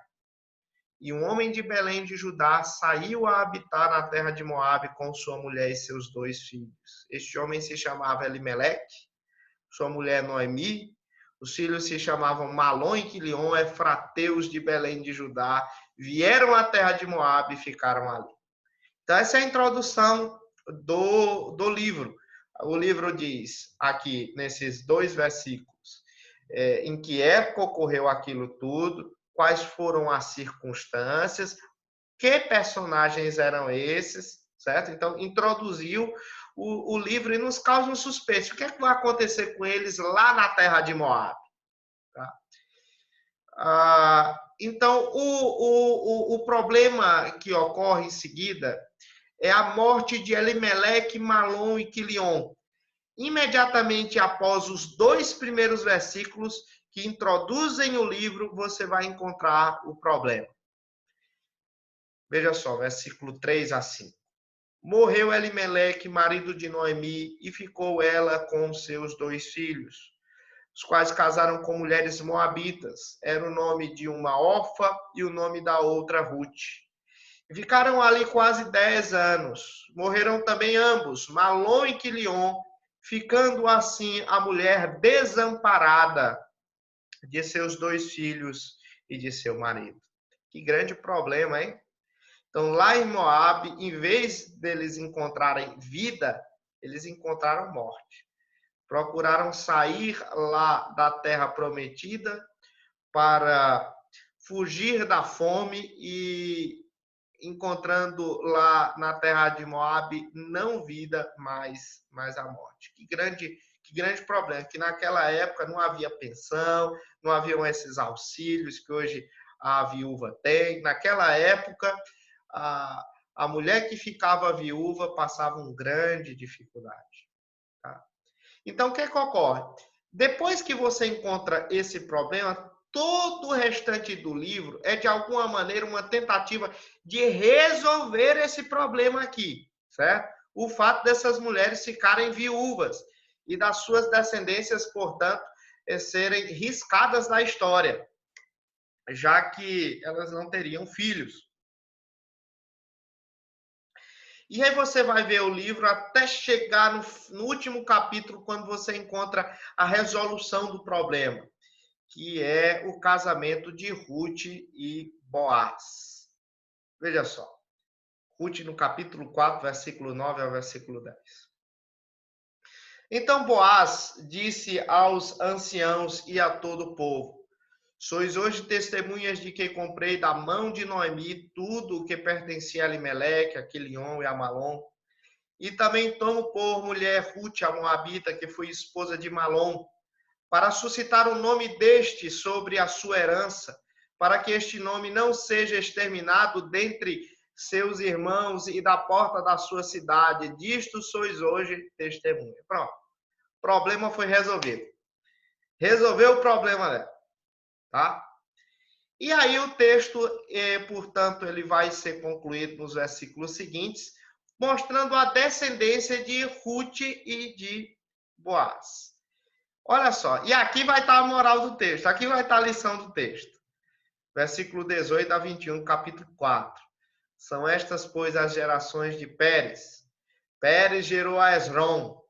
E um homem de Belém de Judá saiu a habitar na terra de Moabe com sua mulher e seus 2 filhos. Este homem se chamava Elimeleque, sua mulher Noemi. Os filhos se chamavam Malom e Quilion, efrateus de Belém de Judá. Vieram à terra de Moabe e ficaram ali. Então, essa é a introdução do livro. O livro diz aqui, nesses 2 versículos, em que época ocorreu aquilo tudo, quais foram as circunstâncias, que personagens eram esses, certo? Então, introduziu o livro e nos causa um suspense. O que é que vai acontecer com eles lá na terra de Moab? Tá? Então, o problema que ocorre em seguida é a morte de Elimeleque, Malom e Quilion. Imediatamente após os 2 primeiros versículos que introduzem o livro, você vai encontrar o problema. Veja só, versículo 3 a 5. Morreu Elimeleque, marido de Noemi, e ficou ela com seus 2 filhos, os quais casaram com mulheres moabitas. Era o nome de uma Orfa e o nome da outra Ruth. E ficaram ali quase 10 anos. Morreram também ambos, Malom e Quilion, ficando assim a mulher desamparada de seus 2 filhos e de seu marido. Que grande problema, hein? Então, lá em Moab, em vez deles encontrarem vida, eles encontraram morte. Procuraram sair lá da terra prometida para fugir da fome e encontrando lá na terra de Moab não vida, mas a morte. Que grande problema, que naquela época não havia pensão, não haviam esses auxílios que hoje a viúva tem. Naquela época, a mulher que ficava viúva passava uma grande dificuldade. Tá? Então, o que ocorre? Depois que você encontra esse problema, todo o restante do livro é, de alguma maneira, uma tentativa de resolver esse problema aqui, certo? O fato dessas mulheres ficarem viúvas e das suas descendências, portanto, serem riscadas da história, já que elas não teriam filhos. E aí você vai ver o livro até chegar no último capítulo, quando você encontra a resolução do problema, que é o casamento de Ruth e Boaz. Veja só. Ruth no capítulo 4, versículo 9 ao versículo 10. Então Boaz disse aos anciãos e a todo o povo: sois hoje testemunhas de que comprei da mão de Noemi tudo o que pertencia a Elimeleque, a Quilion e a Malom. E também tomo por mulher Ruth, a Moabita, que foi esposa de Malom, para suscitar o nome deste sobre a sua herança, para que este nome não seja exterminado dentre seus irmãos e da porta da sua cidade. Disto sois hoje testemunha. Pronto. O problema foi resolvido. Resolveu o problema dela. Tá? E aí o texto, portanto, ele vai ser concluído nos versículos seguintes, mostrando a descendência de Ruth e de Boaz. Olha só, e aqui vai estar a moral do texto, aqui vai estar a lição do texto. Versículo 18 a 21, capítulo 4. São estas, pois, as gerações de Pérez. Pérez gerou a Esrom.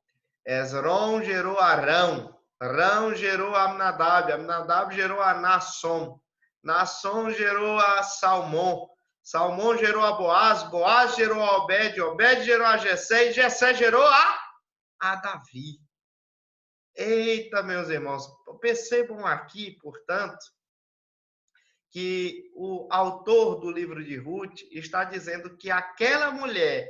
Esrom gerou a Rão. Rão gerou a Aminadab. Aminadab gerou a Nassom. Nassom gerou a Salmão. Salmão gerou a Boaz. Boaz gerou a Obed. Obed gerou a Jessé. E Jessé gerou a Davi. Eita, meus irmãos, percebam aqui, portanto, que o autor do livro de Ruth está dizendo que aquela mulher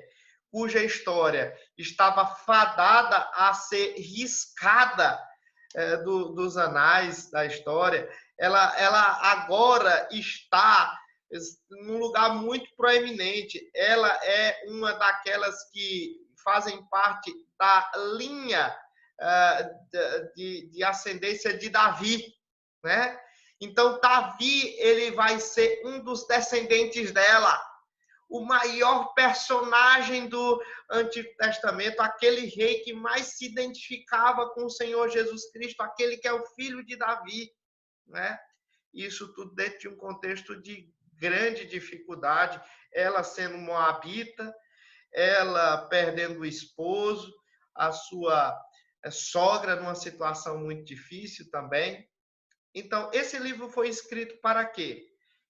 cuja história estava fadada a ser riscada dos anais da história, ela agora está num lugar muito proeminente. Ela é uma daquelas que fazem parte da linha de ascendência de Davi, né? Então, Davi, ele vai ser um dos descendentes dela, o maior personagem do Antigo Testamento, aquele rei que mais se identificava com o Senhor Jesus Cristo, aquele que é o filho de Davi, né? Isso tudo dentro de um contexto de grande dificuldade, ela sendo moabita, ela perdendo o esposo, a sua sogra numa situação muito difícil também. Então, esse livro foi escrito para quê?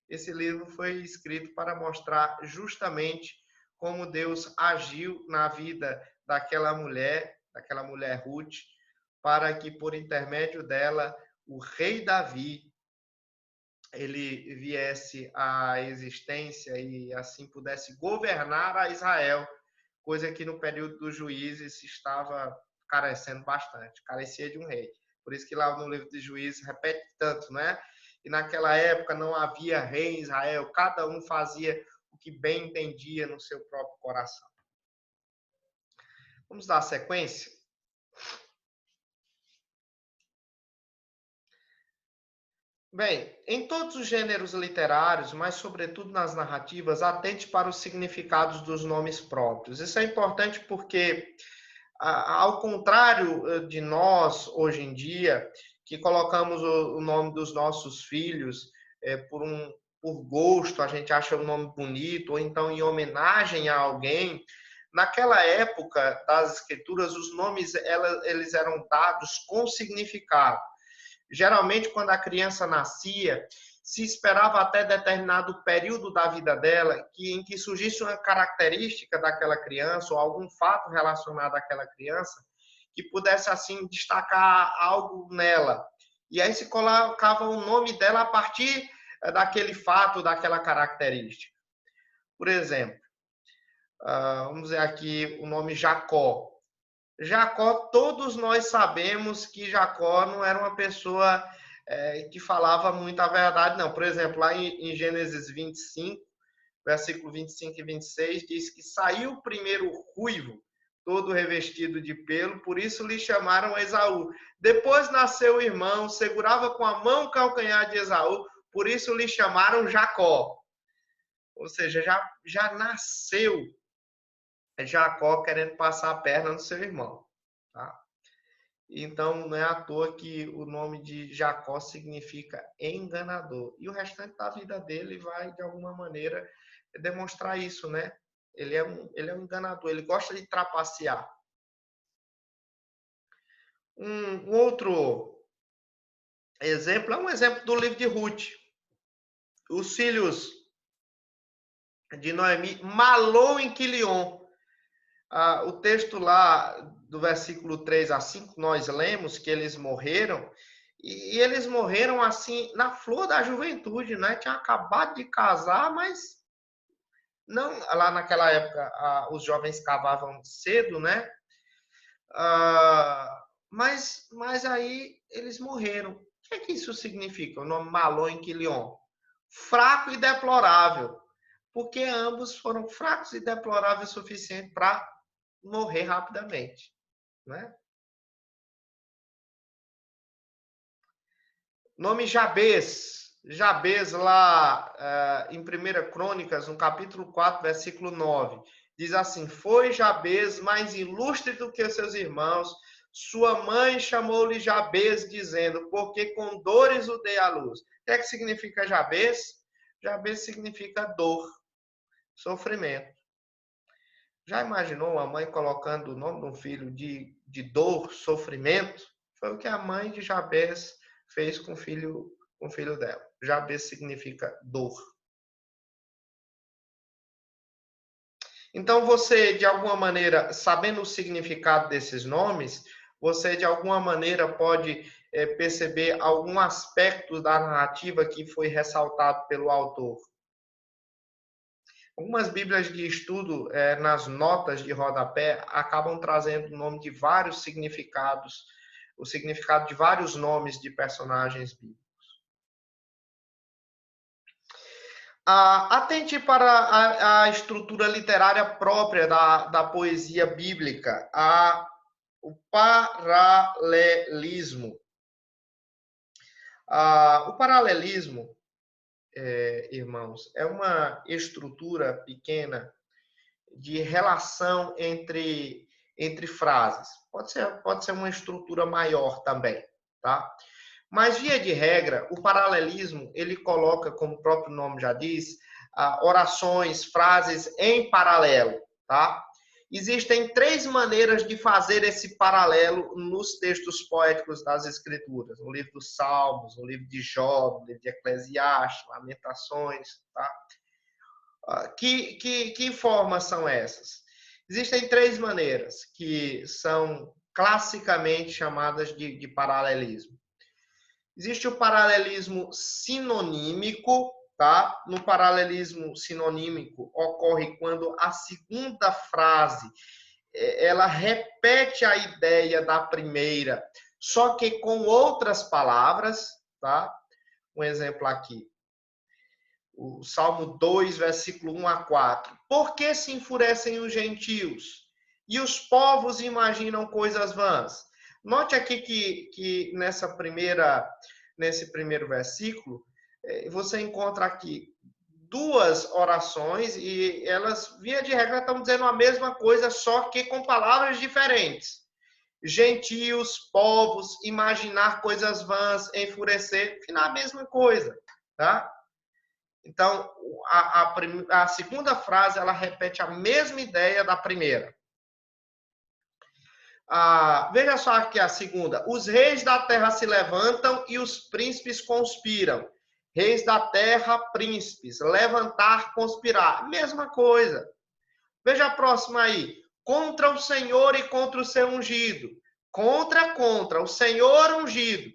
Esse livro foi escrito para mostrar justamente como Deus agiu na vida daquela mulher Ruth, para que por intermédio dela o rei Davi ele viesse à existência e assim pudesse governar a Israel, coisa que no período dos juízes estava carecendo bastante, carecia de um rei. Por isso que lá no livro de Juízes repete tanto, né? E naquela época não havia rei em Israel, cada um fazia o que bem entendia no seu próprio coração. Vamos dar sequência? Bem, em todos os gêneros literários, mas sobretudo nas narrativas, atente para os significados dos nomes próprios. Isso é importante porque, ao contrário de nós, hoje em dia, que colocamos o nome dos nossos filhos por gosto, a gente acha o nome bonito, ou então em homenagem a alguém, naquela época das escrituras, os nomes eles eram dados com significado. Geralmente, quando a criança nascia, se esperava até determinado período da vida dela em que surgisse uma característica daquela criança ou algum fato relacionado àquela criança que pudesse, assim, destacar algo nela. E aí se colocava o nome dela a partir daquele fato, daquela característica. Por exemplo, vamos ver aqui o nome Jacó. Jacó, todos nós sabemos que Jacó não era uma pessoa que falava muito a verdade, não. Por exemplo, lá em Gênesis 25, versículo 25 e 26, diz que saiu o primeiro ruivo, todo revestido de pelo, por isso lhe chamaram Esaú. Depois nasceu o irmão, segurava com a mão o calcanhar de Esaú, por isso lhe chamaram Jacó. Ou seja, já nasceu Jacó querendo passar a perna no seu irmão. Tá? Então, não é à toa que o nome de Jacó significa enganador. E o restante da vida dele vai, de alguma maneira, demonstrar isso, né? Ele é um enganador, ele gosta de trapacear. Um outro exemplo é um exemplo do livro de Ruth. Os filhos de Noemi, Malom e Quilion. O texto lá do versículo 3 a 5, nós lemos que eles morreram, e eles morreram assim, na flor da juventude, né? Tinha acabado de casar, mas não, lá naquela época os jovens cavavam cedo, né? Mas aí eles morreram. O que é que isso significa? O nome Malom e Quilion. Fraco e deplorável. Porque ambos foram fracos e deploráveis o suficiente para morrer rapidamente, né? Nome Jabez. Jabez lá em 1 Crônicas, no capítulo 4, versículo 9, diz assim: foi Jabez mais ilustre do que seus irmãos, sua mãe chamou-lhe Jabez, dizendo, porque com dores o dei à luz. O que é que significa Jabez? Jabez significa dor, sofrimento. Já imaginou uma mãe colocando o nome de um filho de dor, sofrimento? Foi o que a mãe de Jabez fez com o filho dela. Jabez significa dor. Então você, de alguma maneira, sabendo o significado desses nomes, você de alguma maneira pode perceber algum aspecto da narrativa que foi ressaltado pelo autor. Algumas bíblias de estudo, nas notas de rodapé, acabam trazendo o nome de vários significados, o significado de vários nomes de personagens bíblicos. Atente para a estrutura literária própria da poesia bíblica, o paralelismo. O paralelismo, irmãos, é uma estrutura pequena de relação entre frases. Pode ser uma estrutura maior também, tá? Mas, via de regra, o paralelismo, ele coloca, como o próprio nome já diz, orações, frases em paralelo, tá? Existem 3 maneiras de fazer esse paralelo nos textos poéticos das Escrituras. No livro dos Salmos, no livro de Jó, no livro de Eclesiastes, Lamentações, tá? Que formas são essas? Existem 3 maneiras que são classicamente chamadas de paralelismo. Existe o paralelismo sinonímico, tá? No paralelismo sinonímico ocorre quando a segunda frase ela repete a ideia da primeira, só que com outras palavras, tá? Um exemplo aqui. O Salmo 2, versículo 1 a 4. Por que se enfurecem os gentios? E os povos imaginam coisas vãs? Note aqui que nesse primeiro versículo, você encontra aqui 2 orações e elas, via de regra, estão dizendo a mesma coisa, só que com palavras diferentes. Gentios, povos, imaginar coisas vãs, enfurecer, afinal, a mesma coisa, tá? Então, a segunda frase, ela repete a mesma ideia da primeira. Veja só aqui a segunda. Os reis da terra se levantam e os príncipes conspiram. Reis da terra, príncipes. Levantar, conspirar. Mesma coisa. Veja a próxima aí. Contra o Senhor e contra o seu ungido. Contra. O Senhor ungido.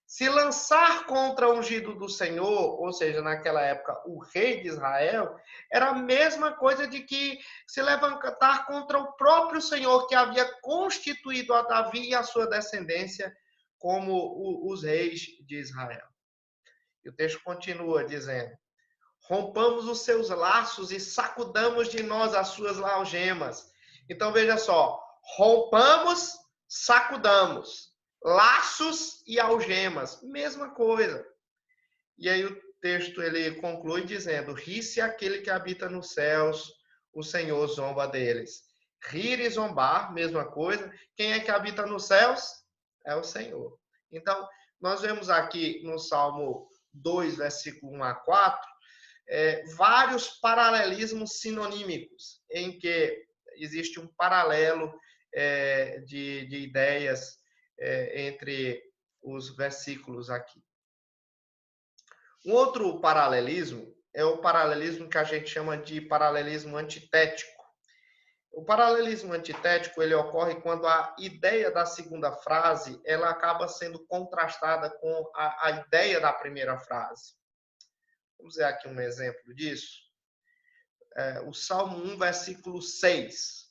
Se lançar contra o ungido do Senhor, ou seja, naquela época, o rei de Israel, era a mesma coisa de que se levantar contra o próprio Senhor, que havia constituído a Davi e a sua descendência como os reis de Israel. E o texto continua dizendo: rompamos os seus laços e sacudamos de nós as suas algemas. Então, veja só, rompamos, sacudamos. Laços e algemas, mesma coisa. E aí o texto ele conclui dizendo: ri-se aquele que habita nos céus, o Senhor zomba deles. Rir e zombar, mesma coisa. Quem é que habita nos céus? É o Senhor. Então, nós vemos aqui no Salmo 2, versículo 1 a 4, vários paralelismos sinonímicos, em que existe um paralelo de ideias entre os versículos aqui. Um outro paralelismo é o paralelismo que a gente chama de paralelismo antitético. O paralelismo antitético ele ocorre quando a ideia da segunda frase ela acaba sendo contrastada com a ideia da primeira frase. Vamos ver aqui um exemplo disso. O Salmo 1, versículo 6.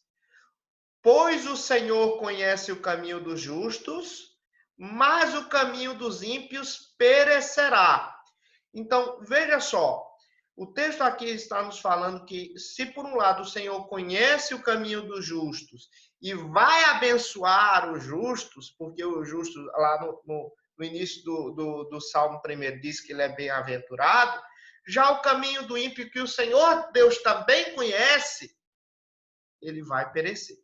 Pois o Senhor conhece o caminho dos justos, mas o caminho dos ímpios perecerá. Então, veja só, o texto aqui está nos falando que, se por um lado o Senhor conhece o caminho dos justos e vai abençoar os justos, porque o justo, lá no início do Salmo 1, diz que ele é bem-aventurado, já o caminho do ímpio, que o Senhor Deus também conhece, ele vai perecer.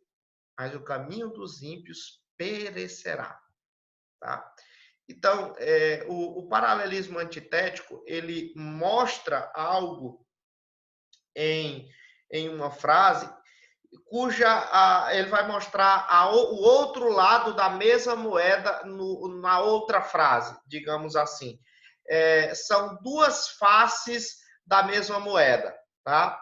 Mas o caminho dos ímpios perecerá. Tá? Então, o paralelismo antitético, ele mostra algo em uma frase, ele vai mostrar o outro lado da mesma moeda na outra frase, digamos assim. São 2 faces da mesma moeda, tá?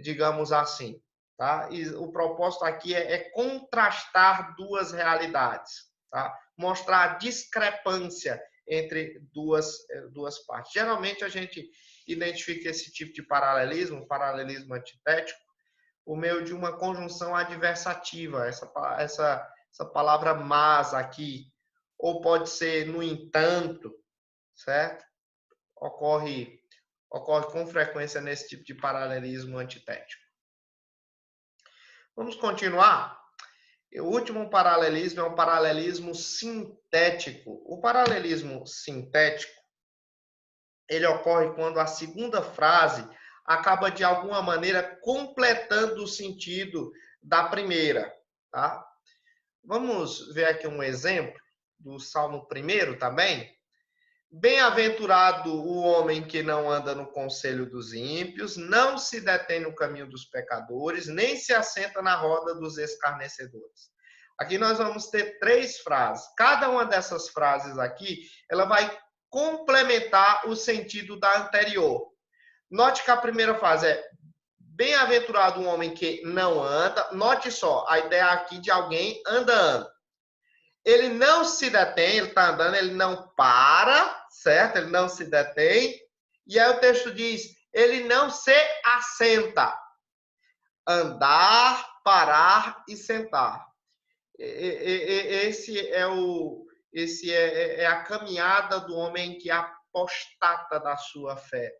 Digamos assim. tá? E o propósito aqui é contrastar duas realidades, tá? Mostrar a discrepância entre duas partes. Geralmente a gente identifica esse tipo de paralelismo antitético, por meio de uma conjunção adversativa, essa palavra mas aqui, ou pode ser no entanto, certo? Ocorre com frequência nesse tipo de paralelismo antitético. Vamos continuar? O último paralelismo é um paralelismo sintético. O paralelismo sintético, ele ocorre quando a segunda frase acaba de alguma maneira completando o sentido da primeira, tá? Vamos ver aqui um exemplo do Salmo 1 também. Bem-aventurado o homem que não anda no conselho dos ímpios, não se detém no caminho dos pecadores, nem se assenta na roda dos escarnecedores. Aqui nós vamos ter 3 frases. Cada uma dessas frases aqui, ela vai complementar o sentido da anterior. Note que a primeira frase é bem-aventurado o homem que não anda. Note só, a ideia aqui de alguém andando. Ele não se detém, ele está andando, ele não para, certo? Ele não se detém. E aí o texto diz, ele não se assenta. Andar, parar e sentar. Esse é a caminhada do homem que apostata da sua fé.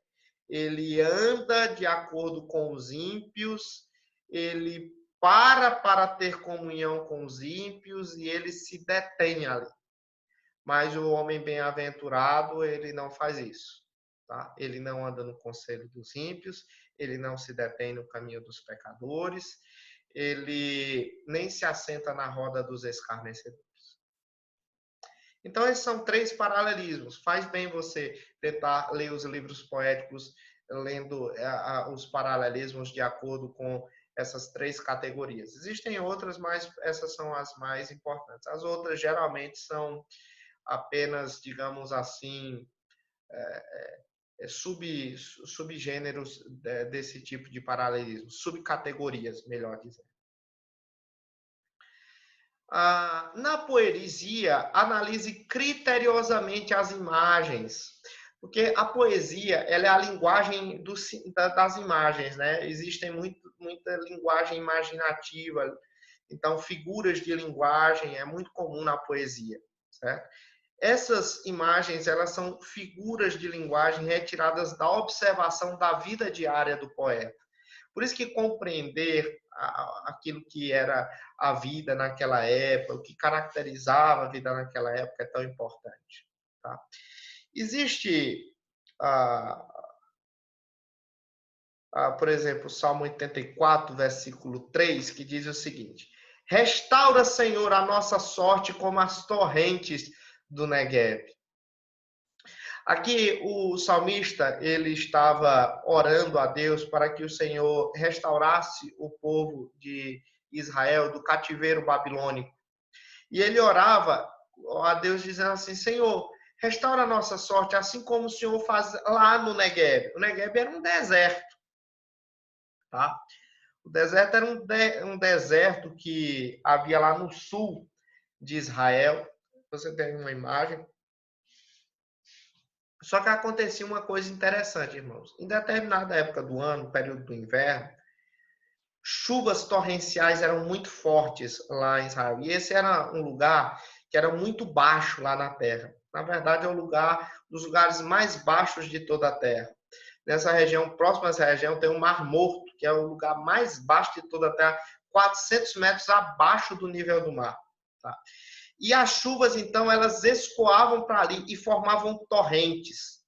Ele anda de acordo com os ímpios, ele para ter comunhão com os ímpios e ele se detém ali. Mas o homem bem-aventurado, ele não faz isso. Tá? Ele não anda no conselho dos ímpios, ele não se detém no caminho dos pecadores, ele nem se assenta na roda dos escarnecedores. Então, esses são 3 paralelismos. Faz bem você tentar ler os livros poéticos, lendo os paralelismos de acordo com essas 3 categorias. Existem outras, mas essas são as mais importantes. As outras, geralmente, são apenas, digamos assim, subgêneros desse tipo de paralelismo, subcategorias, melhor dizendo. Na poesia, analise criteriosamente as imagens, porque a poesia ela é a linguagem das imagens, né? Existem muita linguagem imaginativa, então figuras de linguagem é muito comum na poesia, certo? Essas imagens elas são figuras de linguagem retiradas da observação da vida diária do poeta. Por isso que compreender aquilo que era a vida naquela época, o que caracterizava a vida naquela época é tão importante. Tá? Existe, por exemplo, o Salmo 84, versículo 3, que diz o seguinte: restaura, Senhor, a nossa sorte como as torrentes do Negueb. Aqui o salmista ele estava orando a Deus para que o Senhor restaurasse o povo de Israel do cativeiro babilônico. E ele orava a Deus dizendo assim: Senhor, restaura a nossa sorte, assim como o Senhor faz lá no Negueb. O Negueb era um deserto, tá? O deserto era um deserto que havia lá no sul de Israel. Você tem uma imagem. Só que acontecia uma coisa interessante, irmãos. Em determinada época do ano, período do inverno, chuvas torrenciais eram muito fortes lá em Israel. E esse era um lugar que era muito baixo lá na terra. Na verdade, é um dos lugares mais baixos de toda a terra. Nessa região, próxima a essa região, tem o Mar Morto, que é o lugar mais baixo de toda a terra, 400 metros abaixo do nível do mar. Tá? E as chuvas, então, elas escoavam para ali e formavam torrentes.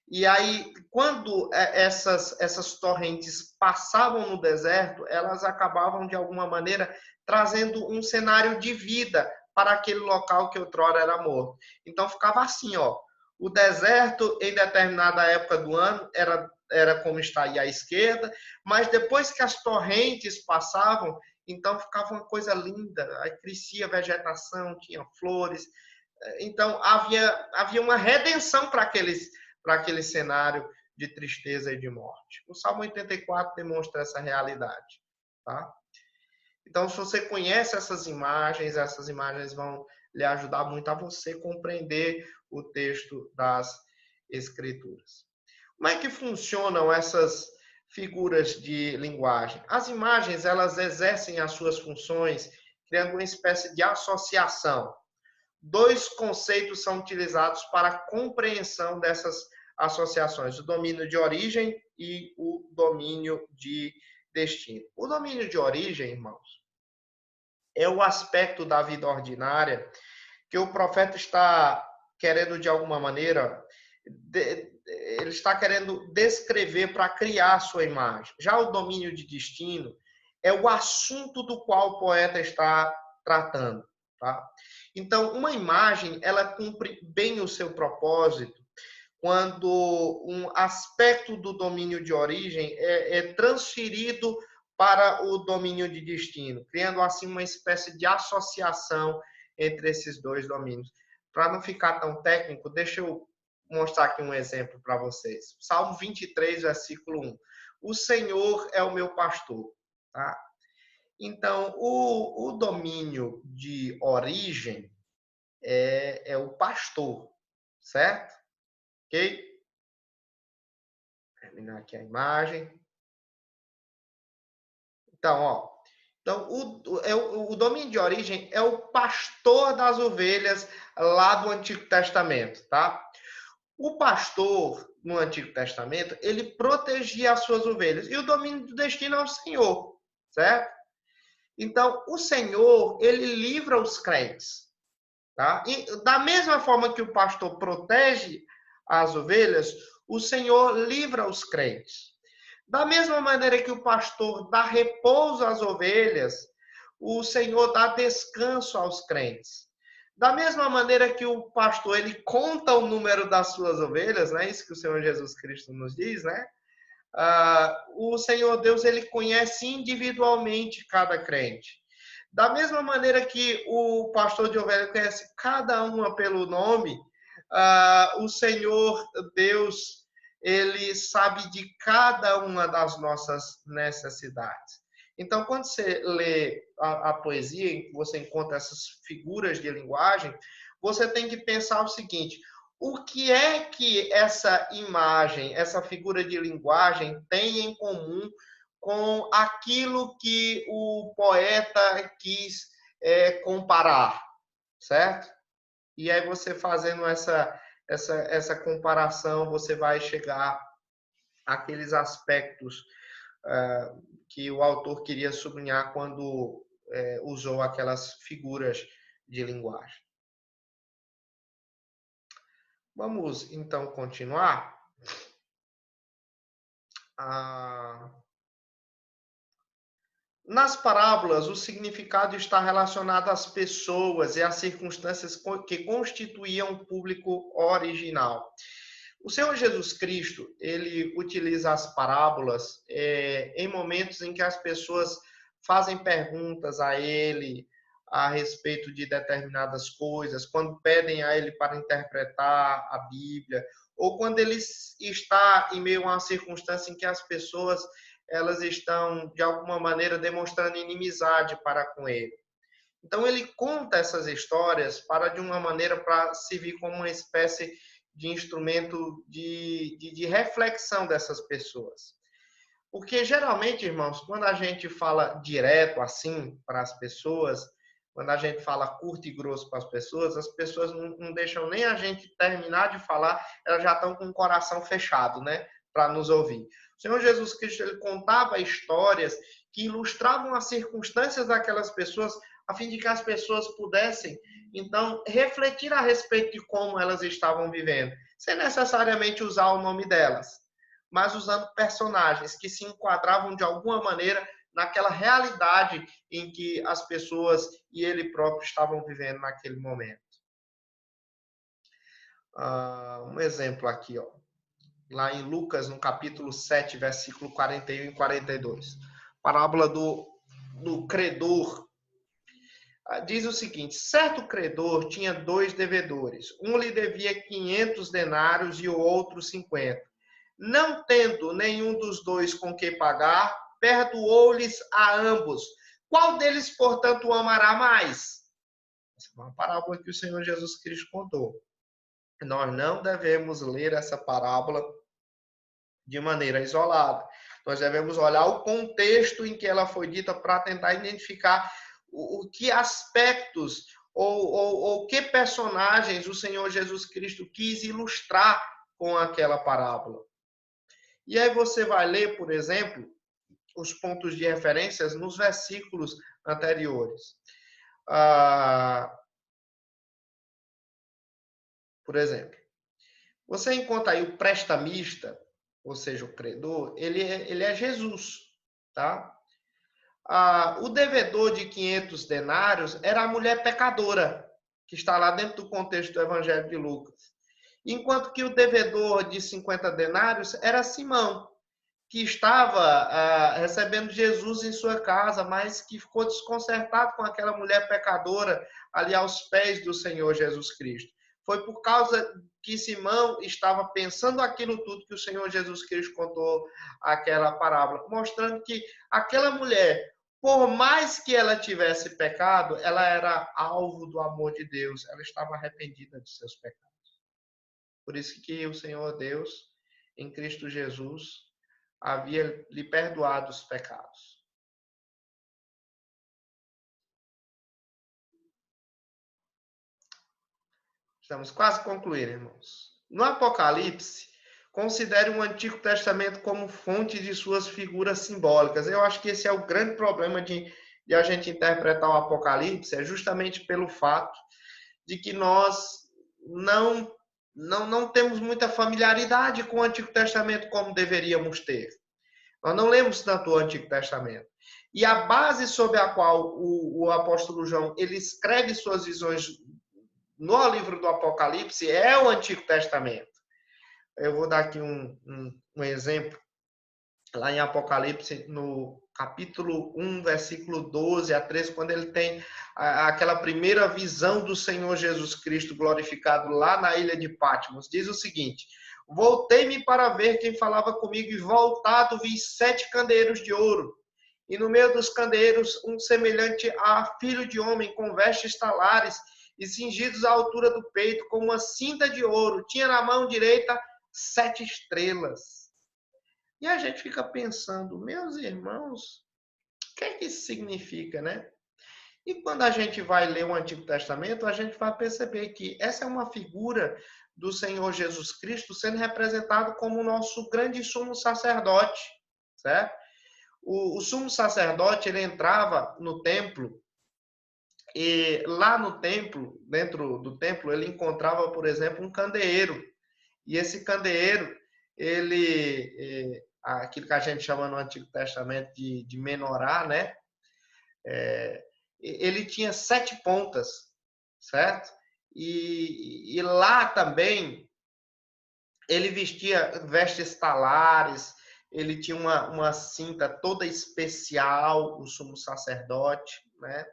E aí, quando essas torrentes passavam no deserto, elas acabavam, de alguma maneira, trazendo um cenário de vida para aquele local que outrora era morto. Então, ficava assim, ó. O deserto, em determinada época do ano, era como está aí à esquerda, mas depois que as torrentes passavam, então ficava uma coisa linda, aí crescia vegetação, tinha flores. Então, havia uma redenção para aquele cenário de tristeza e de morte. O Salmo 84 demonstra essa realidade. tá? Então, se você conhece essas imagens vão lhe ajudar muito a você compreender o texto das Escrituras. Como é que funcionam essas figuras de linguagem? As imagens, elas exercem as suas funções criando uma espécie de associação. Dois conceitos são utilizados para a compreensão dessas associações: o domínio de origem e o domínio de destino. O domínio de origem, irmãos, é o aspecto da vida ordinária que o profeta está querendo, de alguma maneira, ele está querendo descrever para criar a sua imagem. Já o domínio de destino é o assunto do qual o poeta está tratando, tá? Então, uma imagem, ela cumpre bem o seu propósito quando um aspecto do domínio de origem é transferido para o domínio de destino, criando assim uma espécie de associação entre esses dois domínios. Para não ficar tão técnico, deixa eu mostrar aqui um exemplo para vocês. Salmo 23, versículo 1. O Senhor é o meu pastor. Tá? Então, o domínio de origem é o pastor, certo? Ok? Terminar aqui a imagem. Então, ó. Então, o domínio de origem é o pastor das ovelhas lá do Antigo Testamento, tá? O pastor, no Antigo Testamento, ele protegia as suas ovelhas. E o domínio do destino é o Senhor, certo? Então, o Senhor, ele livra os crentes, tá? E da mesma forma que o pastor protege as ovelhas, o Senhor livra os crentes. Da mesma maneira que o pastor dá repouso às ovelhas, o Senhor dá descanso aos crentes. Da mesma maneira que o pastor ele conta o número das suas ovelhas, né? Isso que o Senhor Jesus Cristo nos diz, né? O Senhor Deus ele conhece individualmente cada crente. Da mesma maneira que o pastor de ovelha conhece cada uma pelo nome, o Senhor Deus ele sabe de cada uma das nossas necessidades. Então, quando você lê a poesia, em que você encontra essas figuras de linguagem, você tem que pensar o seguinte: o que é que essa imagem, essa figura de linguagem tem em comum com aquilo que o poeta quis comparar, certo? E aí você fazendo essa comparação, você vai chegar àqueles aspectos que o autor queria sublinhar quando usou aquelas figuras de linguagem. Vamos então continuar. Nas parábolas, o significado está relacionado às pessoas e às circunstâncias que constituíam o público original. O Senhor Jesus Cristo, ele utiliza as parábolas em momentos em que as pessoas fazem perguntas a ele a respeito de determinadas coisas, quando pedem a ele para interpretar a Bíblia, ou quando ele está em meio a uma circunstância em que as pessoas elas estão, de alguma maneira, demonstrando inimizade para com ele. Então, ele conta essas histórias de uma maneira, para servir como uma espécie de instrumento de reflexão dessas pessoas. Porque, geralmente, irmãos, quando a gente fala direto assim para as pessoas, quando a gente fala curto e grosso para as pessoas não deixam nem a gente terminar de falar, elas já estão com o coração fechado, né? Para nos ouvir. O Senhor Jesus Cristo ele contava histórias que ilustravam as circunstâncias daquelas pessoas, a fim de que as pessoas pudessem, então, refletir a respeito de como elas estavam vivendo, sem necessariamente usar o nome delas, mas usando personagens que se enquadravam de alguma maneira naquela realidade em que as pessoas e ele próprio estavam vivendo naquele momento. Um exemplo aqui, ó. Lá em Lucas, no capítulo 7, versículo 41 e 42. Parábola do credor. Diz o seguinte: certo credor tinha 2 devedores. Um lhe devia 500 denários e o outro 50. Não tendo nenhum dos dois com que pagar, perdoou-lhes a ambos. Qual deles, portanto, o amará mais? Essa é uma parábola que o Senhor Jesus Cristo contou. Nós não devemos ler essa parábola de maneira isolada. Nós devemos olhar o contexto em que ela foi dita para tentar identificar o que aspectos ou que personagens o Senhor Jesus Cristo quis ilustrar com aquela parábola. E aí você vai ler, por exemplo, os pontos de referências nos versículos anteriores. Por exemplo, você encontra aí o prestamista, ou seja, o credor, ele é Jesus, tá? O devedor de 500 denários era a mulher pecadora, que está lá dentro do contexto do Evangelho de Lucas. Enquanto que o devedor de 50 denários era Simão, que estava recebendo Jesus em sua casa, mas que ficou desconcertado com aquela mulher pecadora ali aos pés do Senhor Jesus Cristo. Foi por causa que Simão estava pensando aquilo tudo que o Senhor Jesus Cristo contou aquela parábola, mostrando que aquela mulher, por mais que ela tivesse pecado, ela era alvo do amor de Deus, ela estava arrependida de seus pecados. Por isso que o Senhor Deus, em Cristo Jesus, havia lhe perdoado os pecados. Estamos quase concluindo, irmãos. No Apocalipse, considere o Antigo Testamento como fonte de suas figuras simbólicas. Eu acho que esse é o grande problema de a gente interpretar o Apocalipse, é justamente pelo fato de que nós não temos muita familiaridade com o Antigo Testamento como deveríamos ter. Nós não lemos tanto o Antigo Testamento. E a base sobre a qual o apóstolo João ele escreve suas visões no livro do Apocalipse é o Antigo Testamento. Eu vou dar aqui um exemplo. Lá em Apocalipse, no capítulo 1, versículo 12 a 13, quando ele tem aquela primeira visão do Senhor Jesus Cristo glorificado lá na ilha de Patmos, diz o seguinte: voltei-me para ver quem falava comigo, e voltado vi 7 candeeiros de ouro, e no meio dos candeeiros um semelhante a filho de homem, com vestes talares e cingidos à altura do peito, com uma cinta de ouro. Tinha na mão direita 7 estrelas. E a gente fica pensando, meus irmãos, o que é que isso significa, né? E quando a gente vai ler o Antigo Testamento, a gente vai perceber que essa é uma figura do Senhor Jesus Cristo sendo representado como o nosso grande sumo sacerdote, certo? O sumo sacerdote, ele entrava no templo, e lá no templo, dentro do templo, ele encontrava, por exemplo, um candeeiro. E esse candeeiro, ele, aquilo que a gente chama no Antigo Testamento de menorá, né? Ele tinha 7 pontas, certo? E lá também, ele vestia vestes talares, ele tinha uma cinta toda especial, o sumo sacerdote, né?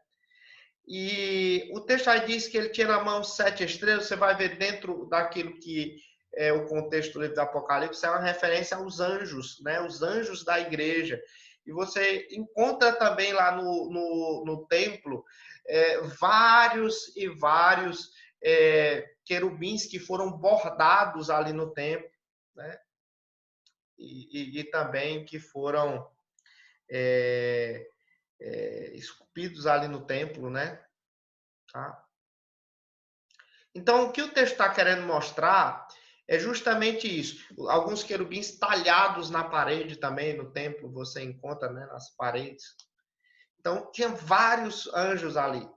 E o texto aí diz que ele tinha na mão 7 estrelas. Você vai ver dentro daquilo que é o contexto do livro do Apocalipse, é uma referência aos anjos, né? Os anjos da igreja. E você encontra também lá no templo vários e vários querubins que foram bordados ali no templo, né? E também que foram esculpidos ali no templo, né? Tá? Então, o que o texto está querendo mostrar é justamente isso. Alguns querubins talhados na parede também, no templo, você encontra, né, nas paredes. Então, tinha vários anjos ali.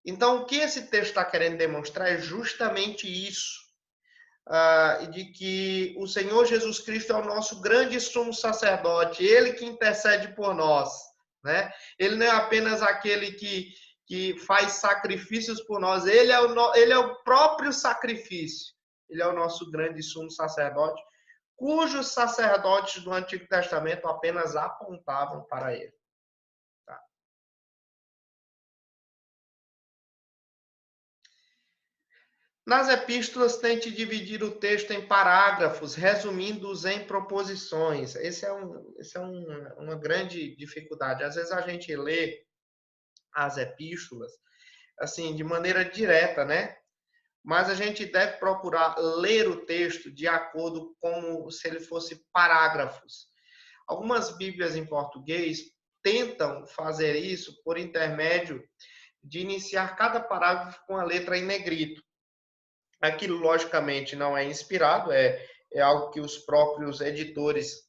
Então, o que esse texto está querendo demonstrar é justamente isso. De que o Senhor Jesus Cristo é o nosso grande sumo sacerdote, ele que intercede por nós, né? Ele não é apenas aquele que faz sacrifícios por nós, ele é o próprio sacrifício. Ele é o nosso grande sumo sacerdote, cujos sacerdotes do Antigo Testamento apenas apontavam para ele. Tá? Nas epístolas, tente dividir o texto em parágrafos, resumindo-os em proposições. Uma grande dificuldade. Às vezes a gente lê as epístolas assim de maneira direta, né? Mas a gente deve procurar ler o texto de acordo como se ele fosse parágrafos. Algumas Bíblias em português tentam fazer isso por intermédio de iniciar cada parágrafo com a letra em negrito. Aquilo, logicamente, não é inspirado, é algo que os próprios editores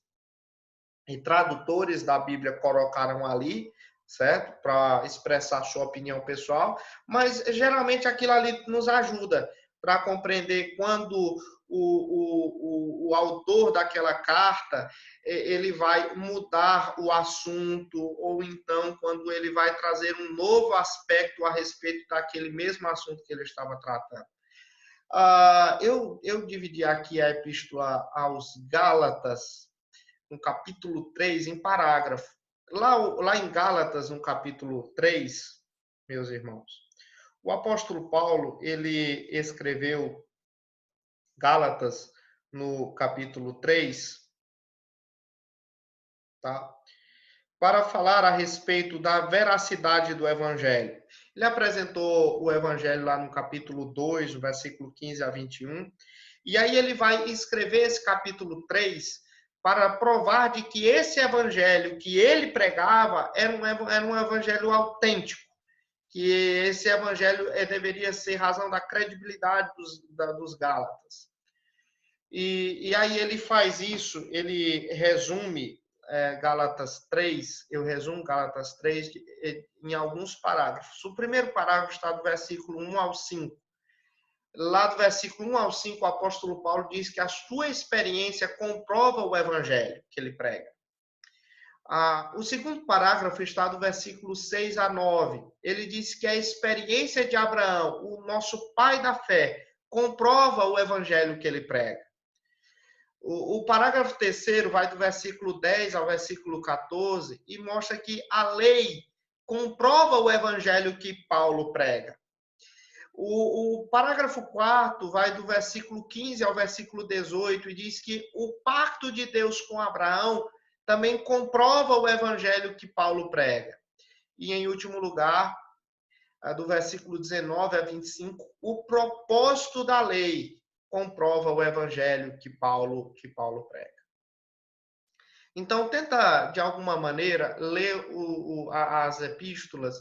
e tradutores da Bíblia colocaram ali, certo? Para expressar sua opinião pessoal, mas geralmente aquilo ali nos ajuda para compreender quando o autor daquela carta ele vai mudar o assunto, ou então quando ele vai trazer um novo aspecto a respeito daquele mesmo assunto que ele estava tratando. Eu dividi aqui a epístola aos Gálatas, no capítulo 3, em parágrafo. Lá em Gálatas, no capítulo 3, meus irmãos, o apóstolo Paulo, ele escreveu Gálatas no capítulo 3, tá? Para falar a respeito da veracidade do evangelho. Ele apresentou o evangelho lá no capítulo 2, no versículo 15 a 21, e aí ele vai escrever esse capítulo 3 para provar de que esse evangelho que ele pregava era um evangelho autêntico, que esse evangelho deveria ser razão da credibilidade dos Gálatas. E aí ele faz isso, ele resume Gálatas 3, eu resumo Gálatas 3 em alguns parágrafos. O primeiro parágrafo está do versículo 1 ao 5. Lá do versículo 1 ao 5, o apóstolo Paulo diz que a sua experiência comprova o evangelho que ele prega. O segundo parágrafo está do versículo 6 a 9. Ele diz que a experiência de Abraão, o nosso pai da fé, comprova o evangelho que ele prega. O parágrafo terceiro vai do versículo 10 ao versículo 14 e mostra que a lei comprova o evangelho que Paulo prega. O parágrafo 4 vai do versículo 15 ao versículo 18 e diz que o pacto de Deus com Abraão também comprova o evangelho que Paulo prega. E, em último lugar, do versículo 19 a 25, o propósito da lei comprova o evangelho que Paulo prega. Então, tenta, de alguma maneira, ler as epístolas,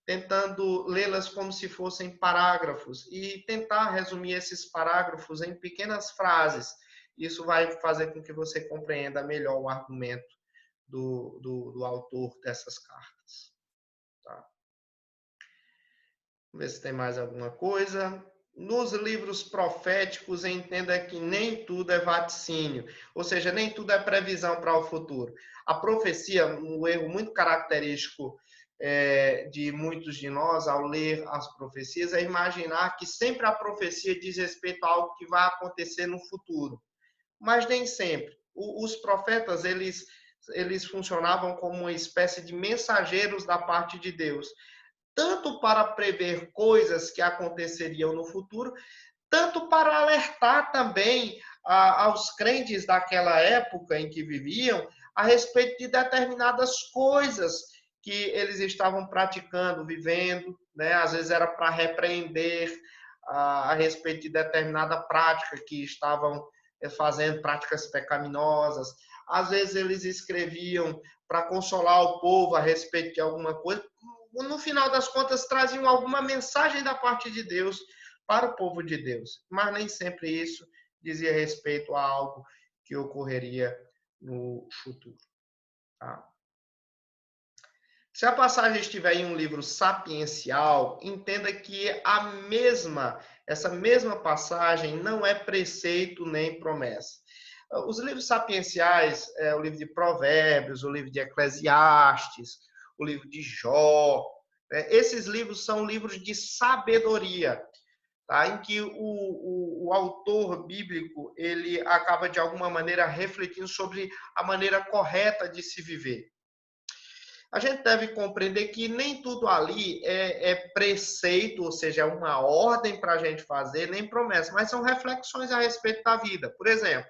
tentando lê-las como se fossem parágrafos e tentar resumir esses parágrafos em pequenas frases. Isso vai fazer com que você compreenda melhor o argumento do autor dessas cartas. Tá? Vamos ver se tem mais alguma coisa. Nos livros proféticos, entenda que nem tudo é vaticínio, ou seja, nem tudo é previsão para o futuro. A profecia, um erro muito característico de muitos de nós ao ler as profecias, é imaginar que sempre a profecia diz respeito a algo que vai acontecer no futuro. Mas nem sempre. Os profetas, eles funcionavam como uma espécie de mensageiros da parte de Deus, tanto para prever coisas que aconteceriam no futuro, tanto para alertar também aos crentes daquela época em que viviam a respeito de determinadas coisas que eles estavam praticando, vivendo, né? Às vezes era para repreender a respeito de determinada prática que estavam fazendo, práticas pecaminosas. Às vezes eles escreviam para consolar o povo a respeito de alguma coisa. No final das contas, traziam alguma mensagem da parte de Deus para o povo de Deus, mas nem sempre isso dizia respeito a algo que ocorreria no futuro. Tá? Se a passagem estiver em um livro sapiencial, entenda que essa mesma passagem não é preceito nem promessa. Os livros sapienciais, o livro de Provérbios, o livro de Eclesiastes, o livro de Jó, esses livros são livros de sabedoria, tá? Em que o autor bíblico ele acaba, de alguma maneira, refletindo sobre a maneira correta de se viver. A gente deve compreender que nem tudo ali é preceito, ou seja, é uma ordem para a gente fazer, nem promessa, mas são reflexões a respeito da vida. Por exemplo,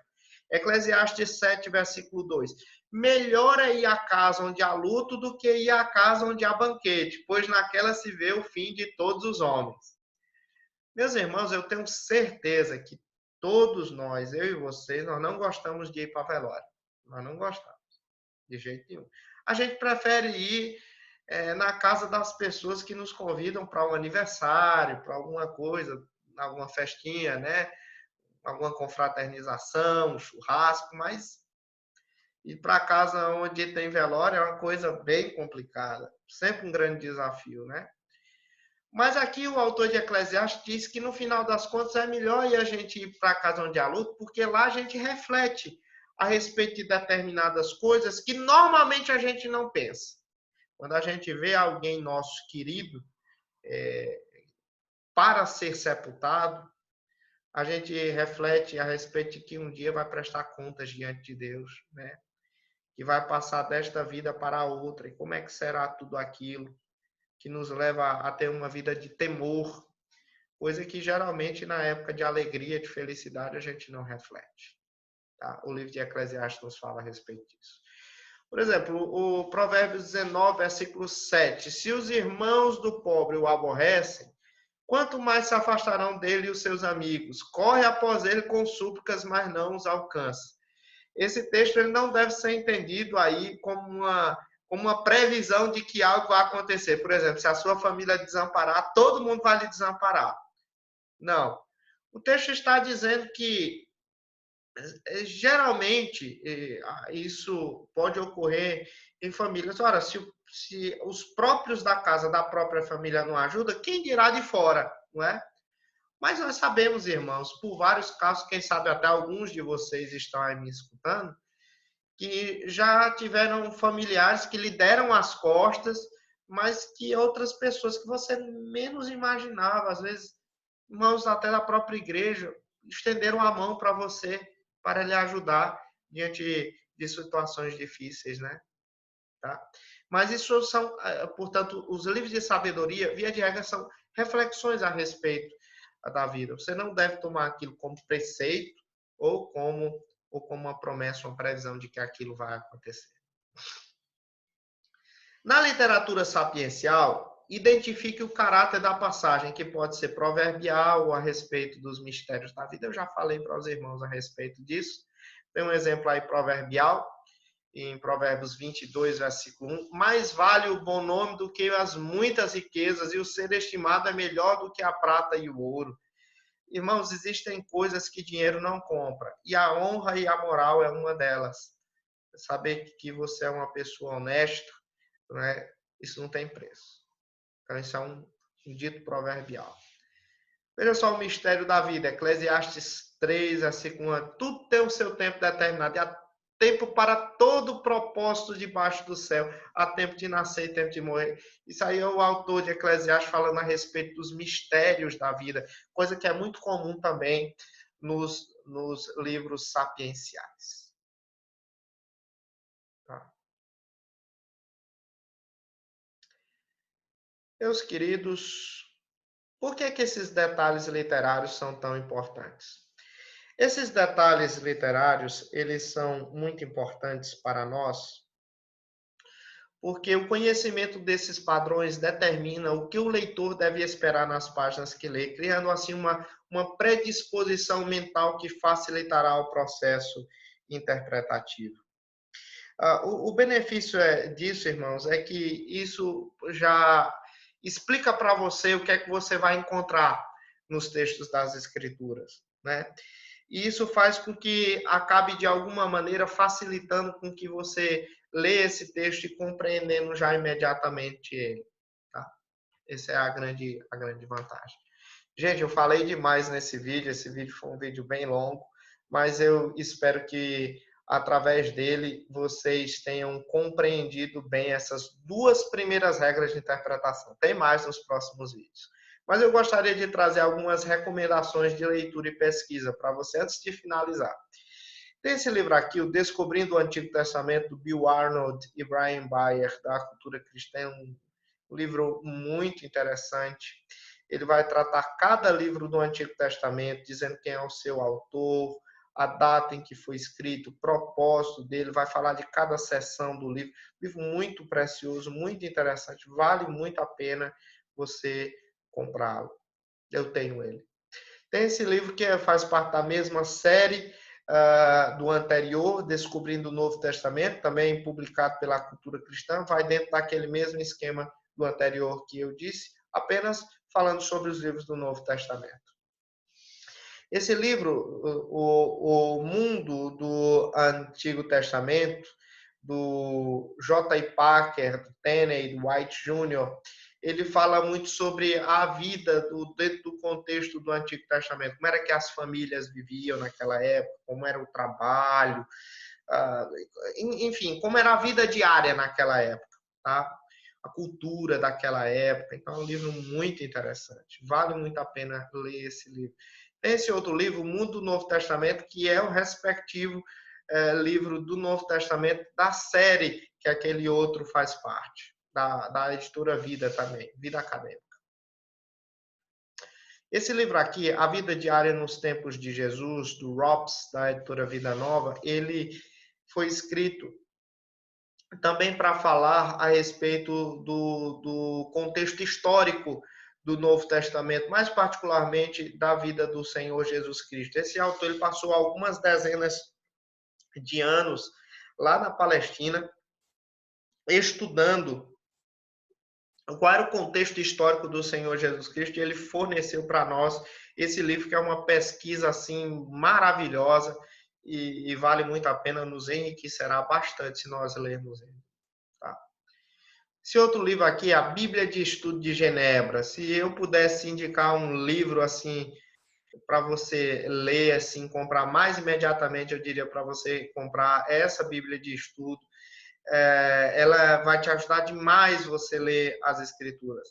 Eclesiastes 7, versículo 2. Melhor é ir à casa onde há luto do que ir à casa onde há banquete, pois naquela se vê o fim de todos os homens. Meus irmãos, eu tenho certeza que todos nós, eu e vocês, nós não gostamos de ir para velório. Nós não gostamos, de jeito nenhum. A gente prefere ir na casa das pessoas que nos convidam para um aniversário, para alguma coisa, alguma festinha, né? Alguma confraternização, um churrasco, mas ir para casa onde tem velório é uma coisa bem complicada, sempre um grande desafio, né? Mas aqui o autor de Eclesiastes diz que no final das contas é melhor ir a gente ir para a casa onde há luto, porque lá a gente reflete a respeito de determinadas coisas que normalmente a gente não pensa. Quando a gente vê alguém nosso querido para ser sepultado, a gente reflete a respeito de que um dia vai prestar contas diante de Deus, né? Que vai passar desta vida para a outra. E como é que será tudo aquilo que nos leva a ter uma vida de temor, coisa que geralmente na época de alegria, de felicidade, a gente não reflete. Tá? O livro de Eclesiastes nos fala a respeito disso. Por exemplo, o Provérbios 19, versículo 7. Se os irmãos do pobre o aborrecem, quanto mais se afastarão dele os seus amigos? Corre após ele com súplicas, mas não os alcança. Esse texto ele não deve ser entendido aí como uma previsão de que algo vai acontecer. Por exemplo, se a sua família desamparar, todo mundo vai lhe desamparar. Não. O texto está dizendo que geralmente isso pode ocorrer em famílias. Ora, se os próprios da casa, da própria família não ajudam, quem dirá de fora, não é? Mas nós sabemos, irmãos, por vários casos, quem sabe até alguns de vocês estão aí me escutando, que já tiveram familiares que lhe deram as costas, mas que outras pessoas que você menos imaginava, às vezes, irmãos até da própria igreja, estenderam a mão para você, para lhe ajudar diante de situações difíceis, né? Tá? Mas isso são, portanto, os livros de sabedoria, via de regra, são reflexões a respeito da vida. Você não deve tomar aquilo como preceito ou como uma promessa, uma previsão de que aquilo vai acontecer. Na literatura sapiencial, identifique o caráter da passagem, que pode ser proverbial ou a respeito dos mistérios da vida. Eu já falei para os irmãos a respeito disso. Tem um exemplo aí proverbial, em Provérbios 22, versículo 1. Mais vale o bom nome do que as muitas riquezas, e o ser estimado é melhor do que a prata e o ouro. Irmãos, existem coisas que dinheiro não compra, e a honra e a moral é uma delas. Saber que você é uma pessoa honesta, né? Isso não tem preço. Então, isso é um dito proverbial. Veja só o mistério da vida. Eclesiastes 3, versículo 1. Tudo tem o seu tempo determinado. E há tempo para todo propósito debaixo do céu. Há tempo de nascer e tempo de morrer. Isso aí é o autor de Eclesiastes falando a respeito dos mistérios da vida. Coisa que é muito comum também nos livros sapienciais. Tá? Meus queridos, por que esses detalhes literários são tão importantes? Esses detalhes literários, eles são muito importantes para nós, porque o conhecimento desses padrões determina o que o leitor deve esperar nas páginas que lê, criando assim uma predisposição mental que facilitará o processo interpretativo. O benefício disso, irmãos, é que isso já explica para você o que é que você vai encontrar nos textos das Escrituras, né? E isso faz com que acabe de alguma maneira facilitando com que você lê esse texto e compreendendo já imediatamente ele, tá? Essa é a grande vantagem. Gente, eu falei demais nesse vídeo, esse vídeo foi um vídeo bem longo, mas eu espero que através dele vocês tenham compreendido bem essas duas primeiras regras de interpretação. Tem mais nos próximos vídeos. Mas eu gostaria de trazer algumas recomendações de leitura e pesquisa para você antes de finalizar. Tem esse livro aqui, o Descobrindo o Antigo Testamento, do Bill Arnold e Brian Bayer, da Cultura Cristã, um livro muito interessante. Ele vai tratar cada livro do Antigo Testamento, dizendo quem é o seu autor, a data em que foi escrito, o propósito dele, vai falar de cada seção do livro. Livro muito precioso, muito interessante, vale muito a pena você comprá-lo. Eu tenho ele. Tem esse livro que faz parte da mesma série do anterior, Descobrindo o Novo Testamento, também publicado pela Cultura Cristã, vai dentro daquele mesmo esquema do anterior que eu disse, apenas falando sobre os livros do Novo Testamento. Esse livro, o Mundo do Antigo Testamento, do J. Packer, do Tenney, do White Jr., ele fala muito sobre a vida dentro do contexto do Antigo Testamento, como era que as famílias viviam naquela época, como era o trabalho, enfim, como era a vida diária naquela época, tá? A cultura daquela época. Então, é um livro muito interessante. Vale muito a pena ler esse livro. Tem esse outro livro, O Mundo do Novo Testamento, que é o respectivo livro do Novo Testamento da série que aquele outro faz parte, da editora Vida também, Vida Acadêmica. Esse livro aqui, A Vida Diária nos Tempos de Jesus, do Rops, da editora Vida Nova, ele foi escrito também para falar a respeito do contexto histórico do Novo Testamento, mais particularmente da vida do Senhor Jesus Cristo. Esse autor ele passou algumas dezenas de anos lá na Palestina, estudando qual era o contexto histórico do Senhor Jesus Cristo, e ele forneceu para nós esse livro, que é uma pesquisa assim maravilhosa, e vale muito a pena, nos enriquecerá bastante se nós lermos ele. Tá? Esse outro livro aqui, a Bíblia de Estudo de Genebra. Se eu pudesse indicar um livro assim para você ler, assim, comprar mais imediatamente, eu diria para você comprar essa Bíblia de Estudo. Ela vai te ajudar demais você ler as Escrituras.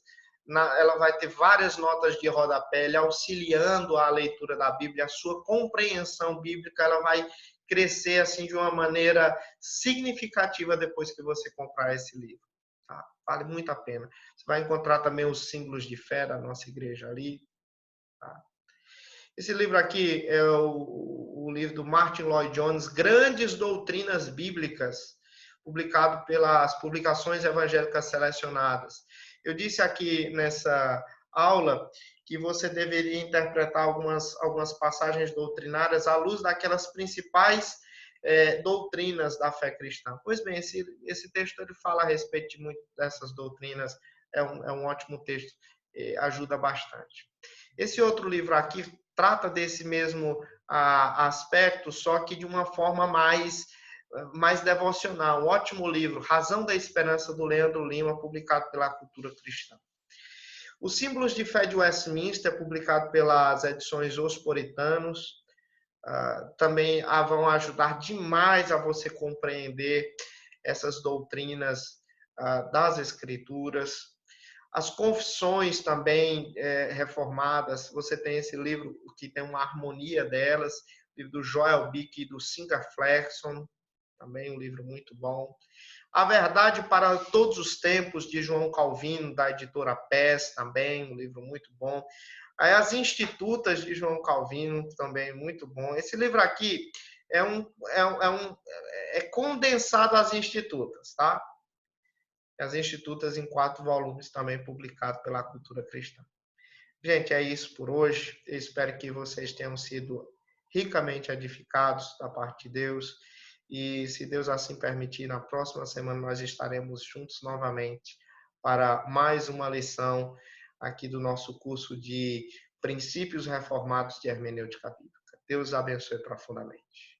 Ela vai ter várias notas de rodapé, auxiliando a leitura da Bíblia, a sua compreensão bíblica, ela vai crescer assim de uma maneira significativa depois que você comprar esse livro. Tá? Vale muito a pena. Você vai encontrar também os símbolos de fé da nossa igreja ali. Tá? Esse livro aqui é o livro do Martin Lloyd Jones, Grandes Doutrinas Bíblicas, publicado pelas Publicações Evangélicas Selecionadas. Eu disse aqui nessa aula que você deveria interpretar algumas passagens doutrinárias à luz daquelas principais doutrinas da fé cristã. Pois bem, esse texto ele fala a respeito de muitas dessas doutrinas, é um ótimo texto, ajuda bastante. Esse outro livro aqui trata desse mesmo aspecto, só que de uma forma mais devocional. Um ótimo livro, Razão da Esperança, do Leandro Lima, publicado pela Cultura Cristã. Os Símbolos de Fé de Westminster, publicado pelas edições Os Puritanos, também vão ajudar demais a você compreender essas doutrinas das Escrituras. As confissões também reformadas, você tem esse livro que tem uma harmonia delas, o livro do Joel Bick e do Sinclair Flexon, também um livro muito bom. A Verdade para Todos os Tempos, de João Calvino, da editora PES, também um livro muito bom. Aí, As Institutas, de João Calvino, também muito bom. Esse livro aqui é condensado às Institutas, tá? As Institutas em 4 volumes, também publicado pela Cultura Cristã. Gente, é isso por hoje. Eu espero que vocês tenham sido ricamente edificados da parte de Deus. E, se Deus assim permitir, na próxima semana nós estaremos juntos novamente para mais uma lição aqui do nosso curso de Princípios Reformados de Hermenêutica Bíblica. Deus abençoe profundamente.